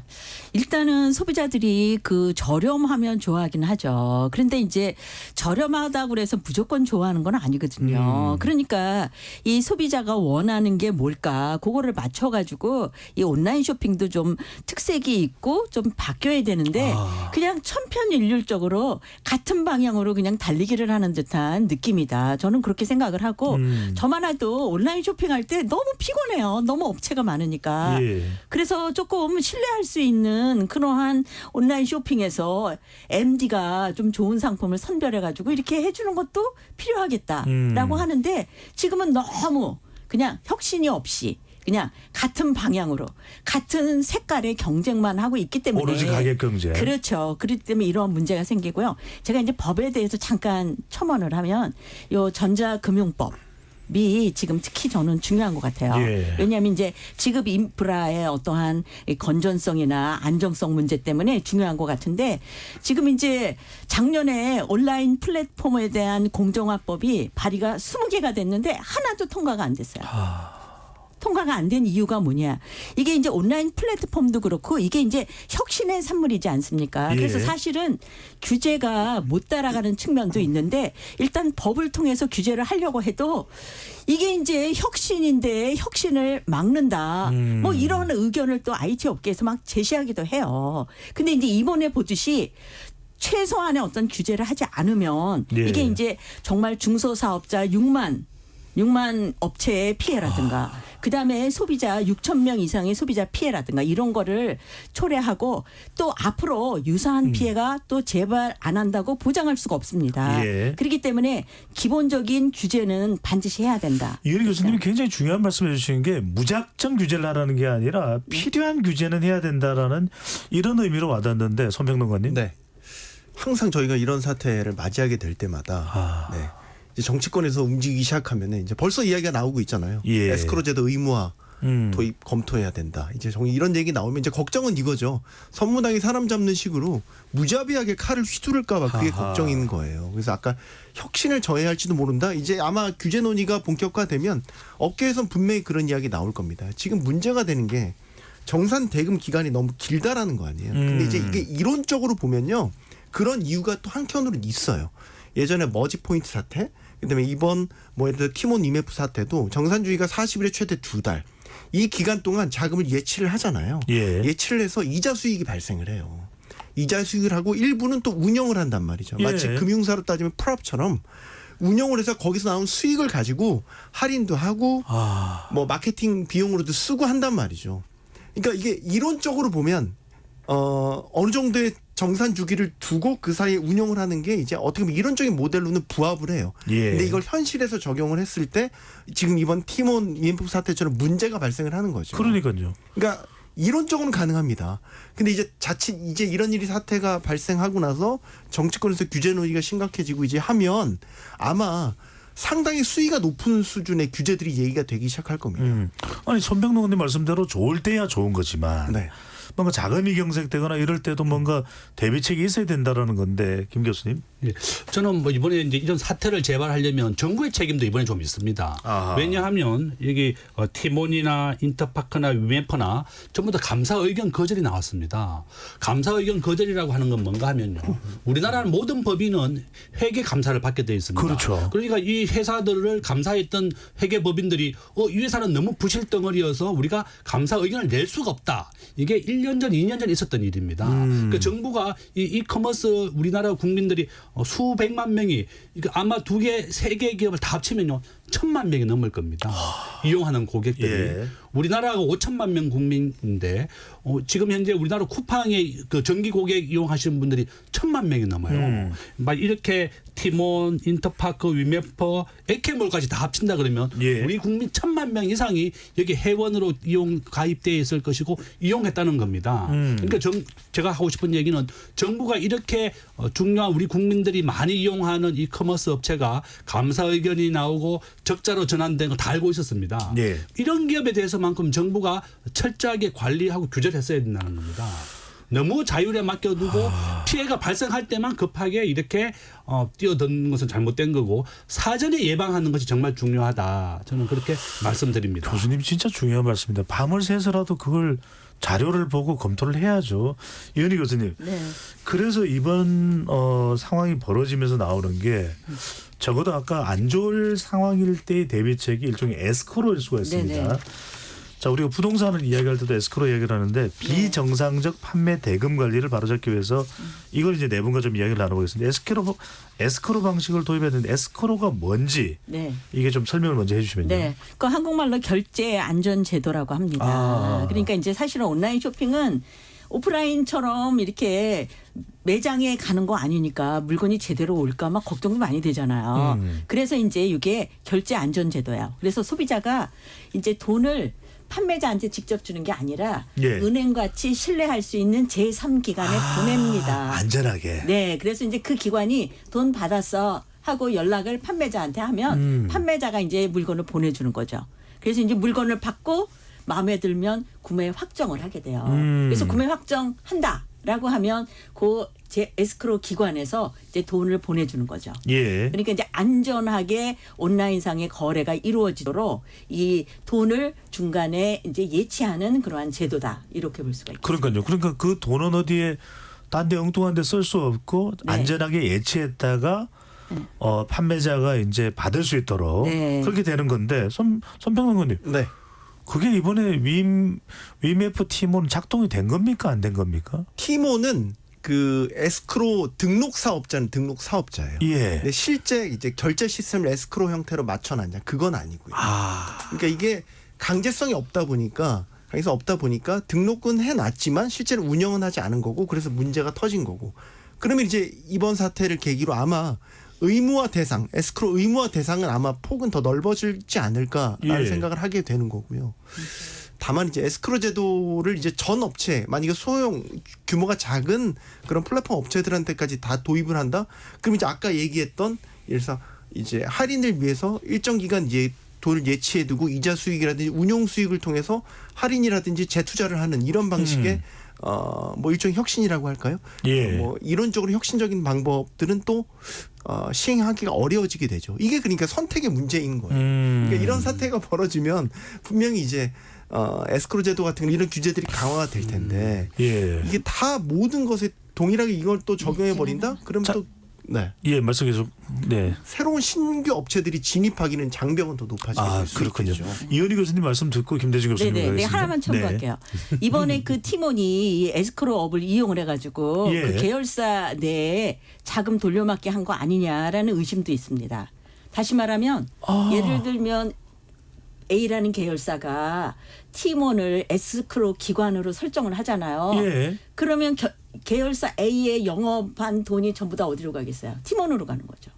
S4: 일단은 소비자들이 저렴하면 좋아하긴 하죠. 그런데 이제 저렴하다고 그래서 무조건 좋아하는 건 아니거든요. 그러니까 이 소비자가 원하는 게 뭘까 그거를 맞춰가지고 이 온라인 쇼핑도 좀 특색이 있고 좀 바뀌어야 되는데 그냥 천편일률적으로 같은 방향으로 그냥 달리기를 하는 듯한 느낌이다. 저는 그렇게 생각을 하고 저만 해도 온라인 쇼핑할 때 너무 피곤해요. 너무 업체가 많으니까.
S1: 예.
S4: 그래서 조금 신뢰할 수 있는 그러한 온라인 쇼핑에서 MD가 좀 좋은 상품을 선별해가지고 이렇게 해주는 것도 필요하겠다라고 하는데 지금은 너무 그냥 혁신이 없이 그냥 같은 방향으로 같은 색깔의 경쟁만 하고 있기 때문에
S1: 오로지 가격 경쟁.
S4: 그렇죠. 그렇기 때문에 이런 문제가 생기고요. 제가 이제 법에 대해서 잠깐 첨언을 하면 요 전자금융법 이 지금 특히 저는 중요한 것 같아요.
S1: 예.
S4: 왜냐하면 이제 지급 인프라의 어떠한 이 건전성이나 안정성 문제 때문에 중요한 것 같은데 지금 이제 작년에 온라인 플랫폼에 대한 공정화법이 발의가 20개가 됐는데 하나도 통과가 안 됐어요. 통과가 안 된 이유가 뭐냐. 이게 이제 온라인 플랫폼도 그렇고 이게 이제 혁신의 산물이지 않습니까?
S1: 예.
S4: 그래서 사실은 규제가 못 따라가는 측면도 있는데 일단 법을 통해서 규제를 하려고 해도 이게 이제 혁신인데 혁신을 막는다. 뭐 이런 의견을 또 IT 업계에서 막 제시하기도 해요. 근데 이제 이번에 보듯이 최소한의 어떤 규제를 하지 않으면
S1: 예.
S4: 이게 이제 정말 중소사업자 6만 업체의 피해라든가 그다음에 소비자 6,000명 이상의 소비자 피해라든가 이런 거를 초래하고 또 앞으로 유사한 피해가 또 재발 안 한다고 보장할 수가 없습니다.
S1: 예.
S4: 그렇기 때문에 기본적인 규제는 반드시 해야 된다.
S1: 이은희 교수님이 굉장히 중요한 말씀해 주시는 게 무작정 규제를 하라는 게 아니라 필요한 규제는 해야 된다라는 이런 의미로 와닿는데 손평론가님.
S8: 네. 항상 저희가 이런 사태를 맞이하게 될 때마다 네. 이제 정치권에서 움직이기 시작하면 이제 벌써 이야기가 나오고 있잖아요.
S1: 예.
S8: 에스크로 제도 의무화 도입 검토해야 된다. 이제 이런 얘기 나오면 이제 걱정은 이거죠. 선무당이 사람 잡는 식으로 무자비하게 칼을 휘두를까 봐 그게 걱정인 거예요. 그래서 아까 혁신을 저해할지도 모른다. 이제 아마 규제 논의가 본격화되면 업계에선 분명히 그런 이야기 나올 겁니다. 지금 문제가 되는 게 정산 대금 기간이 너무 길다라는 거 아니에요. 근데 이제 이게 이론적으로 보면요. 그런 이유가 또 한켠으로는 있어요. 예전에 머지 포인트 사태, 그다음에 이번 예를 들어 티몬 위메프 사태도 정산주의가 40일에 최대 2달. 이 기간 동안 자금을 예치를 하잖아요.
S1: 예.
S8: 예치를 해서 이자 수익이 발생을 해요. 이자 수익을 하고 일부는 또 운영을 한단 말이죠. 마치
S1: 예.
S8: 금융사로 따지면 프랍처럼 운영을 해서 거기서 나온 수익을 가지고 할인도 하고 뭐 마케팅 비용으로도 쓰고 한단 말이죠. 그러니까 이게 이론적으로 보면 어느 정도의 정산 주기를 두고 그 사이에 운영을 하는 게 이제 어떻게 보면 이론적인 모델로는 부합을 해요.
S1: 예.
S8: 근데 이걸 현실에서 적용을 했을 때 지금 이번 티몬 위메프 사태처럼 문제가 발생을 하는 거죠.
S1: 그러니까요.
S8: 그러니까 이론적으로는 가능합니다. 근데 이제 자칫 이제 이런 일이 사태가 발생하고 나서 정치권에서 규제 논의가 심각해지고 이제 하면 아마 상당히 수위가 높은 수준의 규제들이 얘기가 되기 시작할 겁니다.
S1: 아니 손평론가님 말씀대로 좋을 때야 좋은 거지만
S8: 네.
S1: 뭔가 자금이 경색되거나 이럴 때도 뭔가 대비책이 있어야 된다라는 건데 김 교수님.
S3: 예. 저는 뭐 이번에 이제 이런 사태를 재발하려면 정부의 책임도 이번에 좀 있습니다.
S1: 아하.
S3: 왜냐하면 여기 티몬이나 인터파크나 위메퍼나 전부 다 감사 의견 거절이 나왔습니다. 감사 의견 거절이라고 하는 건 뭔가 하면요. 우리나라는 모든 법인은 회계 감사를 받게 돼 있습니다.
S1: 그렇죠.
S3: 그러니까 이 회사들을 감사했던 회계 법인들이 이 회사는 너무 부실 덩어리여서 우리가 감사 의견을 낼 수가 없다. 이게 1년 전, 2년 전 있었던 일입니다. 그러니까 정부가 이 이커머스 우리나라 국민들이 수백만 명이 아마 2개, 3개 기업을 다 합치면요. 1,000만 명이 넘을 겁니다. 이용하는 고객들이.
S1: 예.
S3: 우리나라가 5천만 명 국민인데 지금 현재 우리나라 쿠팡의 그 정기 고객 이용하시는 분들이 1,000만 명이 넘어요. 막 이렇게 티몬, 인터파크, 위메퍼, 에케몰까지 다 합친다 그러면
S1: 예.
S3: 우리 국민 1,000만 명 이상이 여기 회원으로 가입되어 있을 것이고 이용했다는 겁니다. 그러니까 제가 하고 싶은 얘기는 정부가 이렇게 중요한 우리 국민들이 많이 이용하는 이커머스 업체가 감사 의견이 나오고 적자로 전환된 거 다 알고 있었습니다.
S1: 예.
S3: 이런 기업에 대해서만큼 정부가 철저하게 관리하고 규제를 했어야 된다는 겁니다. 너무 자율에 맡겨두고 피해가 발생할 때만 급하게 이렇게 뛰어드는 것은 잘못된 거고 사전에 예방하는 것이 정말 중요하다. 저는 그렇게 말씀드립니다.
S1: 교수님 진짜 중요한 말씀입니다. 밤을 새서라도 그걸 자료를 보고 검토를 해야죠. 이은희 교수님.
S4: 네.
S1: 그래서 이번 상황이 벌어지면서 나오는 게 적어도 아까 안 좋을 상황일 때의 대비책이 일종의 에스코로일 수가 있습니다.
S4: 네네.
S1: 자, 우리가 부동산을 이야기할 때도 에스코로 얘기를 하는데 비정상적 판매 대금 관리를 바로잡기 위해서 이걸 이제 네 분과 좀 이야기를 나눠보겠습니다. 에스코로 방식을 도입했는데 에스코로가 뭔지
S4: 네.
S1: 이게 좀 설명을 먼저 해주시면요.
S4: 네. 그 한국말로 결제 안전 제도라고 합니다. 그러니까 이제 사실은 온라인 쇼핑은 오프라인처럼 이렇게 매장에 가는 거 아니니까 물건이 제대로 올까 막 걱정도 많이 되잖아요. 그래서 이제 이게 결제 안전 제도예요. 그래서 소비자가 이제 돈을 판매자한테 직접 주는 게 아니라
S1: 예.
S4: 은행같이 신뢰할 수 있는 제3기관에 보냅니다.
S1: 안전하게.
S4: 네. 그래서 이제 그 기관이 돈 받았어 하고 연락을 판매자한테 하면 판매자가 이제 물건을 보내주는 거죠. 그래서 이제 물건을 받고 마음에 들면 구매 확정을 하게 돼요. 그래서 구매 확정한다라고 하면 그 제 에스크로 기관에서 이제 돈을 보내주는 거죠.
S1: 예.
S4: 그러니까 이제 안전하게 온라인상의 거래가 이루어지도록 이 돈을 중간에 이제 예치하는 그러한 제도다 이렇게 볼 수가 있겠습니다.
S1: 그러니까요. 그러니까 그 돈은 어디에 딴 데 엉뚱한 데 쓸 수 없고
S4: 네.
S1: 안전하게 예치했다가 판매자가 이제 받을 수 있도록
S4: 네.
S1: 그렇게 되는 건데 손평론가님.
S8: 네.
S1: 그게 이번에 위메프 티몬 작동이 된 겁니까 안 된 겁니까?
S8: 티모는 그 에스크로 등록 사업자예요.
S1: 예.
S8: 근데 실제 이제 결제 시스템을 에스크로 형태로 맞춰놨냐 그건 아니고요. 그러니까 이게 강제성이 없다 보니까 등록은 해놨지만 실제로 운영은 하지 않은 거고 그래서 문제가 터진 거고. 그러면 이제 이번 사태를 계기로 아마 의무화 대상, 에스크로 의무화 대상은 아마 폭은 더 넓어지지 않을까라는
S1: 예.
S8: 생각을 하게 되는 거고요. 다만 이제 에스크로 제도를 이제 전 업체, 만약에 소형 규모가 작은 그런 플랫폼 업체들한테까지 다 도입을 한다? 그럼 이제 아까 얘기했던 예를 이제 할인을 위해서 일정 기간 이제 돈을 예치해두고 이자 수익이라든지 운용 수익을 통해서 할인이라든지 재투자를 하는 이런 방식의 뭐 일종의 혁신이라고 할까요?
S1: 예.
S8: 뭐 이론적으로 혁신적인 방법들은 또 시행하기가 어려워지게 되죠. 이게 그러니까 선택의 문제인 거예요. 그러니까 이런 사태가 벌어지면 분명히 이제 에스크로 제도 같은 이런 규제들이 강화가 될 텐데
S1: 예.
S8: 이게 다 모든 것에 동일하게 이걸 또 적용해 버린다? 그러면 또 네.
S1: 예, 말씀 계속. 네.
S8: 새로운 신규 업체들이 진입하기는 장벽은 더 높아지게 수
S1: 그렇군요.
S8: 있겠죠.
S1: 이은희 교수님 말씀 듣고 김대중 교수님
S4: 네네. 네,
S1: 가겠습니다.
S4: 하나만 첨부할게요. 이번에 그 티몬이 이 에스크로업을 이용을 해가지고
S1: 예.
S4: 그 계열사 내에 자금 돌려막기 한 거 아니냐라는 의심도 있습니다. 다시 말하면 예를 들면 A라는 계열사가 티몬을 에스크로 기관으로 설정을 하잖아요.
S1: 예.
S4: 그러면 계열사 A에 영업한 돈이 전부 다 어디로 가겠어요? 티몬으로 가는 거죠.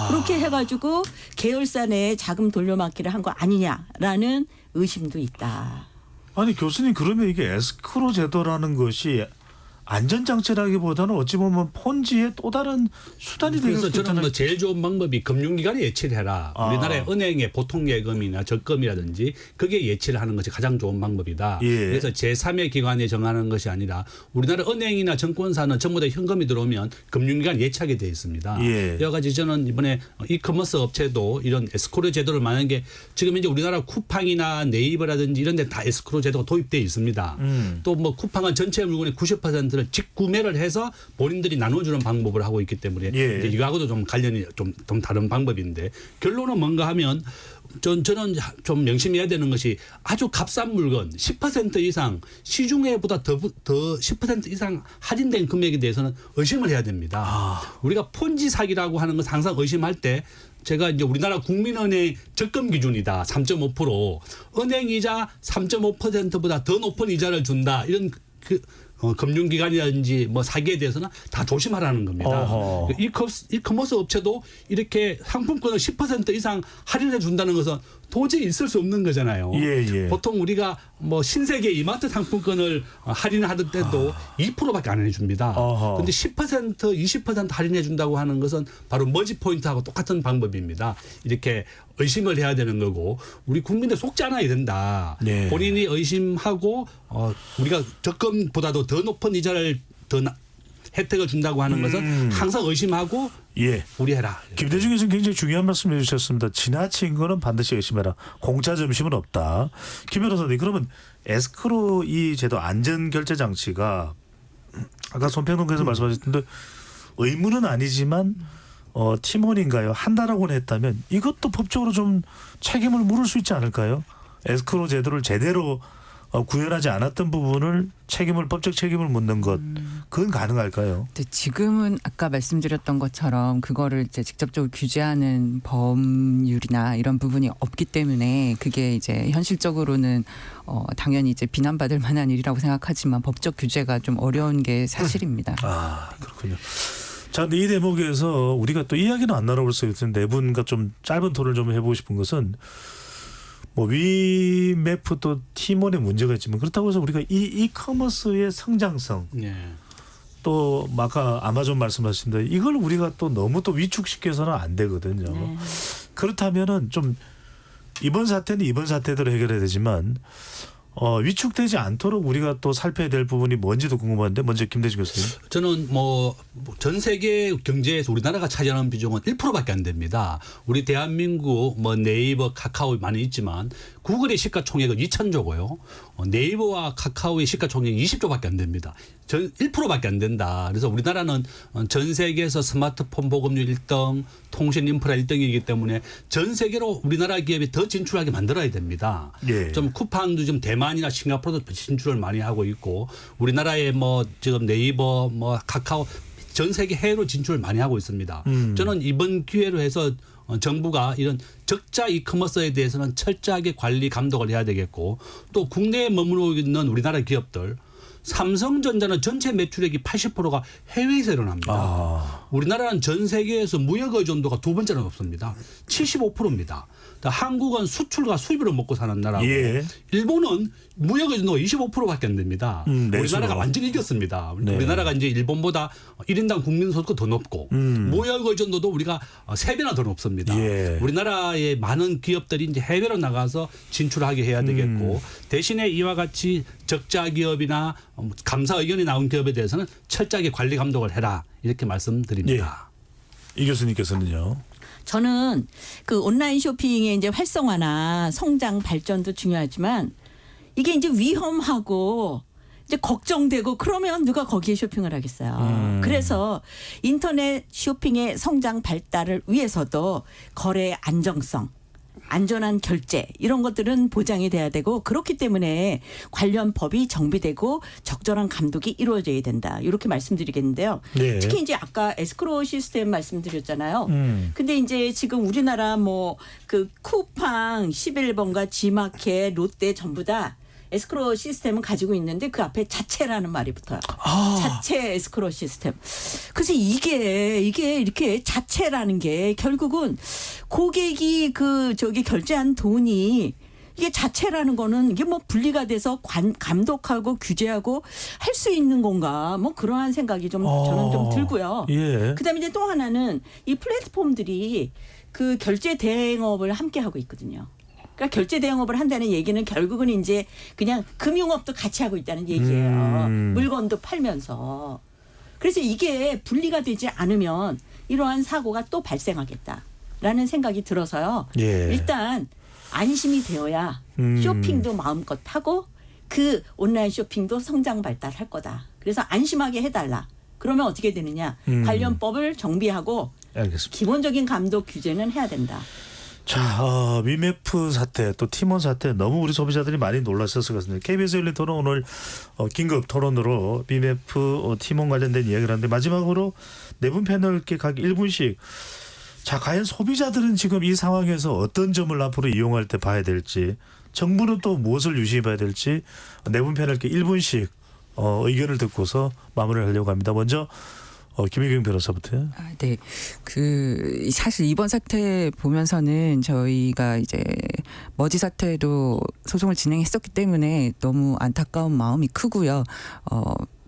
S4: 그렇게 해가지고 계열사 내에 자금 돌려막기를 한 거 아니냐라는 의심도 있다.
S1: 아니 교수님 그러면 이게 에스크로 제도라는 것이 안전장치라기보다는 어찌 보면 폰지의 또 다른 수단이 되는
S3: 그래서
S1: 수
S3: 저는
S1: 있잖아요.
S3: 뭐 제일 좋은 방법이 금융기관에 예치를 해라. 우리나라의 은행의 보통예금이나 적금이라든지 그게 예치를 하는 것이 가장 좋은 방법이다.
S1: 예.
S3: 그래서 제3의 기관에 정하는 것이 아니라 우리나라 은행이나 증권사는 전부 다 현금이 들어오면 금융기관 예치하게 돼 있습니다.
S1: 예.
S3: 여러 가지 저는 이번에 이커머스 업체도 이런 에스코르 제도를 만약에 지금 이제 우리나라 쿠팡이나 네이버라든지 이런 데 다 에스코르 제도가 도입되어 있습니다. 또 뭐 쿠팡은 전체 물건의 90%를 직구매를 해서 본인들이 나눠주는 방법을 하고 있기 때문에
S1: 예.
S3: 이제 이거하고도 좀 관련이 좀 다른 방법인데 결론은 뭔가 하면 저는 좀 명심해야 되는 것이 아주 값싼 물건 10% 이상 시중에보다 더 10% 이상 할인된 금액에 대해서는 의심을 해야 됩니다. 우리가 폰지 사기라고 하는 건 항상 의심할 때 제가 이제 우리나라 국민은행 적금 기준이다 3.5% 은행 이자 3.5%보다 더 높은 이자를 준다 이런 금융기관이라든지 뭐 사기에 대해서는 다 조심하라는 겁니다.
S1: 어허.
S3: 이커머스 업체도 이렇게 상품권을 10% 이상 할인해 준다는 것은 도저히 있을 수 없는 거잖아요.
S1: 예.
S3: 보통 우리가 뭐 신세계 이마트 상품권을 할인하던 때도 2%밖에 안 해줍니다. 그런데 10% 20% 할인해 준다고 하는 것은 바로 머지 포인트하고 똑같은 방법입니다. 이렇게 의심을 해야 되는 거고 우리 국민들 속지 않아야 된다.
S1: 네.
S3: 본인이 의심하고 우리가 적금보다도 더 높은 이자를 혜택을 준다고 하는 것은 항상 의심하고
S1: 예.
S3: 우려해라.
S1: 김대중 교수님 굉장히 중요한 말씀 해주셨습니다. 지나친 거는 반드시 의심해라. 공짜 점심은 없다. 김 변호사님 그러면 에스크로 이 제도 안전결제 장치가 아까 손평론가에서 말씀하셨던데 의무는 아니지만 팀원인가요? 한다라고는 했다면 이것도 법적으로 좀 책임을 물을 수 있지 않을까요? 에스크로 제도를 제대로 구현하지 않았던 부분을 법적 책임을 묻는 것 그건 가능할까요?
S9: 근데 지금은 아까 말씀드렸던 것처럼 그거를 이제 직접적으로 규제하는 법률이나 이런 부분이 없기 때문에 그게 이제 현실적으로는 당연히 이제 비난받을 만한 일이라고 생각하지만 법적 규제가 좀 어려운 게 사실입니다.
S1: 그렇군요. 자, 근데 이 대목에서 우리가 또 이야기는 안 나눠볼 수 있는 네 분과 좀 짧은 토론을 좀 해보고 싶은 것은 뭐 위메프도 팀원의 문제가 있지만 그렇다고 해서 우리가 이 이커머스의 성장성 또 아까 아마존 말씀하신 대로 이걸 우리가 또 너무 또 위축시켜서는 안 되거든요. 그렇다면은 좀 이번 사태는 이번 사태대로 해결해야 되지만 위축되지 않도록 우리가 또 살펴야 될 부분이 뭔지도 궁금한데 먼저 김대중 교수님.
S3: 저는 뭐 전 세계 경제에서 우리나라가 차지하는 비중은 1%밖에 안 됩니다. 우리 대한민국 뭐 네이버, 카카오 많이 있지만 구글의 시가총액은 2,000조고요. 네이버와 카카오의 시가총액이 20조밖에 안 됩니다. 1%밖에 안 된다. 그래서 우리나라는 전 세계에서 스마트폰 보급률 1등, 통신 인프라 1등이기 때문에 전 세계로 우리나라 기업이 더 진출하게 만들어야 됩니다.
S1: 예.
S3: 좀 쿠팡도 지금 대만이나 싱가포르도 진출을 많이 하고 있고 우리나라의 뭐 지금 네이버, 뭐 카카오 전 세계 해외로 진출을 많이 하고 있습니다. 저는 이번 기회로 해서 정부가 이런 적자 이커머스에 대해서는 철저하게 관리 감독을 해야 되겠고 또 국내에 머무르고 있는 우리나라 기업들 삼성전자는 전체 매출액이 80%가 해외에서 일어납니다. 우리나라는 전 세계에서 무역 의존도가 두 번째나 높습니다. 75%입니다. 한국은 수출과 수입으로 먹고 사는 나라고 일본은 무역 의존도가 25%밖에 안 됩니다. 우리나라가 완전히 이겼습니다. 우리나라가 이제 일본보다 1인당 국민소득도 더 높고 무역 의존도도 우리가 3배나 더 높습니다. 우리나라의 많은 기업들이 이제 해외로 나가서 진출하게 해야 되겠고 대신에 이와 같이 적자 기업이나 감사 의견이 나온 기업에 대해서는 철저하게 관리 감독을 해라 이렇게 말씀드립니다.
S1: 이 교수님께서는요.
S4: 저는 그 온라인 쇼핑의 이제 활성화나 성장 발전도 중요하지만 이게 이제 위험하고 이제 걱정되고 그러면 누가 거기에 쇼핑을 하겠어요. 그래서 인터넷 쇼핑의 성장 발달을 위해서도 거래 안정성, 안전한 결제 이런 것들은 보장이 돼야 되고 그렇기 때문에 관련 법이 정비되고 적절한 감독이 이루어져야 된다. 이렇게 말씀드리겠는데요. 특히 이제 아까 에스크로 시스템 말씀드렸잖아요. 근데 이제 지금 우리나라 뭐 그 쿠팡, 11번가 지마켓, 롯데 전부 다 에스크로 시스템은 가지고 있는데 그 앞에 자체라는 말이 붙어요. 자체 에스크로 시스템. 그래서 이게 이렇게 자체라는 게 결국은 고객이 결제한 돈이 이게 자체라는 거는 이게 뭐 분리가 돼서 감독하고 규제하고 할 수 있는 건가 뭐 그러한 생각이 좀 저는 좀 들고요.
S1: 예.
S4: 그다음에 이제 또 하나는 이 플랫폼들이 그 결제 대행업을 함께 하고 있거든요. 그러니까 결제 대행업을 한다는 얘기는 결국은 이제 그냥 금융업도 같이 하고 있다는 얘기예요. 물건도 팔면서. 그래서 이게 분리가 되지 않으면 이러한 사고가 또 발생하겠다라는 생각이 들어서요.
S1: 예.
S4: 일단 안심이 되어야 쇼핑도 마음껏 하고 그 온라인 쇼핑도 성장 발달할 거다. 그래서 안심하게 해달라. 그러면 어떻게 되느냐. 관련법을 정비하고
S1: 알겠습니다.
S4: 기본적인 감독 규제는 해야 된다.
S1: 자, 위메프 사태 또 팀원 사태 너무 우리 소비자들이 많이 놀랐었을 것 같습니다. KBS 열린 토론 오늘 긴급 토론으로 위메프 팀원 관련된 이야기를 하는데 마지막으로 네 분 패널께 각 1분씩 자, 과연 소비자들은 지금 이 상황에서 어떤 점을 앞으로 이용할 때 봐야 될지 정부는 또 무엇을 유심히 봐야 될지 네 분 패널께 1분씩 의견을 듣고서 마무리를 하려고 합니다. 먼저 김혜경 변호사부터.
S9: 네. 사실 이번 사태 보면서는 저희가 이제 머지 사태도 소송을 진행했었기 때문에 너무 안타까운 마음이 크고요.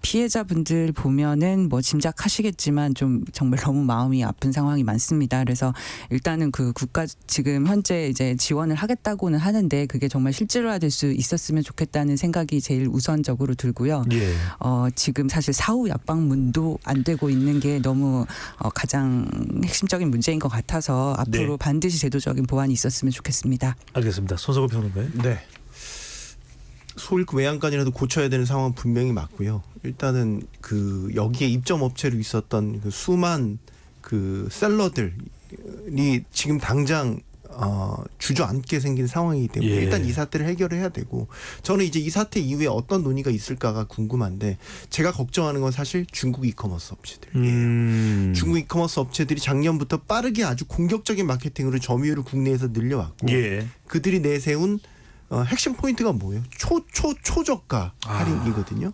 S9: 피해자분들 보면은 뭐 짐작하시겠지만 좀 정말 너무 마음이 아픈 상황이 많습니다. 그래서 일단은 그 국가 지금 현재 이제 지원을 하겠다고는 하는데 그게 정말 실질화될 수 있었으면 좋겠다는 생각이 제일 우선적으로 들고요.
S1: 예.
S9: 지금 사실 사후 약방문도 안 되고 있는 게 너무 가장 핵심적인 문제인 것 같아서 앞으로
S1: 네.
S9: 반드시 제도적인 보완이 있었으면 좋겠습니다.
S1: 알겠습니다. 손석구 평론가요.
S8: 네. 소일구 외양간이라도 고쳐야 되는 상황은 분명히 맞고요. 일단은 그 여기에 입점 업체로 있었던 그 수만 그 셀러들이 지금 당장 주저앉게 생긴 상황이기 때문에
S1: 예.
S8: 일단 이 사태를 해결해야 되고 저는 이제 이 사태 이후에 어떤 논의가 있을까가 궁금한데 제가 걱정하는 건 사실 중국 이커머스 업체들이에요. 중국 이커머스 업체들이 작년부터 빠르게 아주 공격적인 마케팅으로 점유율을 국내에서 늘려왔고
S1: 예.
S8: 그들이 내세운 핵심 포인트가 뭐예요? 초저가 할인이거든요.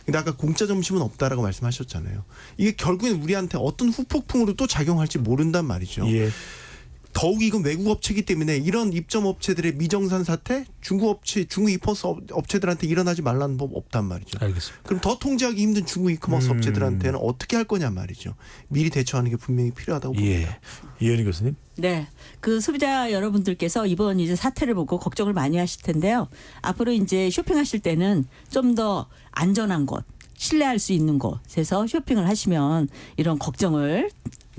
S8: 근데 아까 공짜 점심은 없다라고 말씀하셨잖아요. 이게 결국엔 우리한테 어떤 후폭풍으로 또 작용할지 모른단 말이죠.
S1: 예.
S8: 더욱 이건 외국 업체이기 때문에 이런 입점 업체들의 미정산 사태 중국 이커머스 업체들한테 일어나지 말라는 법 없단 말이죠.
S1: 알겠습니다.
S8: 그럼 더 통제하기 힘든 중국 이커머스 업체들한테는 어떻게 할 거냐 말이죠. 미리 대처하는 게 분명히 필요하다고 봅니다.
S1: 예. 이현희 교수님.
S4: 네. 그 소비자 여러분들께서 이번 이제 사태를 보고 걱정을 많이 하실 텐데요. 앞으로 이제 쇼핑하실 때는 좀 더 안전한 곳, 신뢰할 수 있는 곳에서 쇼핑을 하시면 이런 걱정을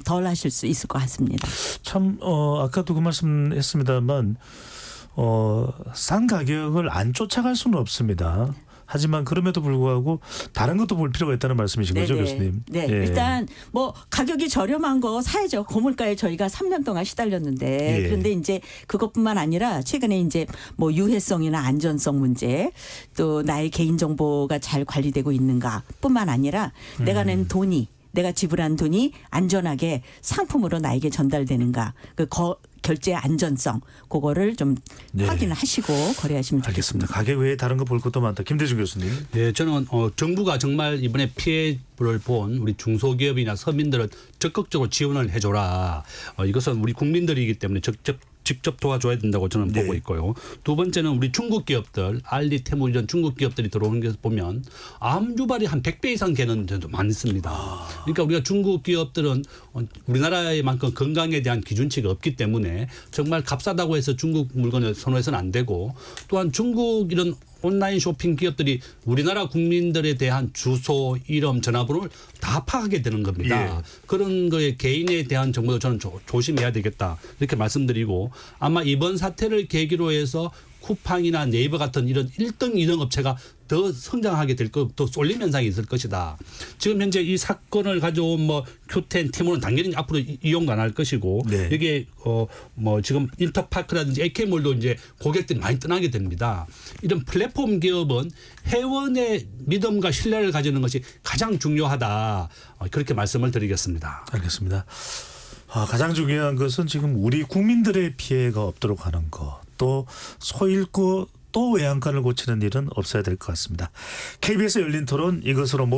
S4: 덜 하실 수 있을 것 같습니다.
S1: 참 아까도 그 말씀했습니다만 싼 가격을 안 쫓아갈 수는 없습니다. 하지만 그럼에도 불구하고 다른 것도 볼 필요가 있다는 말씀이신 거죠,
S4: 네네.
S1: 교수님?
S4: 네.
S1: 예.
S4: 일단 뭐 가격이 저렴한 거 사야죠. 고물가에 저희가 3년 동안 시달렸는데
S1: 예.
S4: 그런데 이제 그것뿐만 아니라 최근에 이제 뭐 유해성이나 안전성 문제 또 나의 개인정보가 잘 관리되고 있는가뿐만 아니라 내가 낸 돈이 내가 지불한 돈이 안전하게 상품으로 나에게 전달되는가 그 결제 안전성 그거를 좀
S1: 네.
S4: 확인을 하시고 거래하시면 좋겠습니다.
S1: 알겠습니다. 가격 외에 다른 거 볼 것도 많다. 김대중 교수님.
S3: 네, 저는 정부가 정말 이번에 피해를 본 우리 중소기업이나 서민들은 적극적으로 지원을 해줘라. 이것은 우리 국민들이기 때문에 직접 도와줘야 된다고 저는
S1: 네.
S3: 보고 있고요. 두 번째는 우리 중국 기업들, 알리, 테무 이런 중국 기업들이 들어오는 게 보면 암유발이 한 100배 이상 되는 데도 많습니다. 그러니까 우리가 중국 기업들은 우리나라에만큼 건강에 대한 기준치가 없기 때문에 정말 값싸다고 해서 중국 물건을 선호해서는 안 되고 또한 중국 이런 온라인 쇼핑 기업들이 우리나라 국민들에 대한 주소, 이름, 전화번호를 다 파악하게 되는 겁니다.
S1: 예.
S3: 그런 거에 개인에 대한 정보도 저는 조심해야 되겠다 이렇게 말씀드리고 아마 이번 사태를 계기로 해서 쿠팡이나 네이버 같은 이런 1등, 2등 업체가 더 성장하게 될 것, 또 쏠림 현상이 있을 것이다. 지금 현재 이 사건을 가져온 뭐 Q10, 티몬은 당연히 앞으로 이용도 안 할 것이고
S1: 네.
S3: 이게 뭐 지금 인터파크라든지 AK몰도 이제 고객들이 많이 떠나게 됩니다. 이런 플랫폼 기업은 회원의 믿음과 신뢰를 가지는 것이 가장 중요하다. 그렇게 말씀을 드리겠습니다.
S1: 알겠습니다. 가장 중요한 것은 지금 우리 국민들의 피해가 없도록 하는 것. 또 소잃고 또 외양간을 고치는 일은 없어야 될 것 같습니다. KBS 열린 토론 이것으로 모두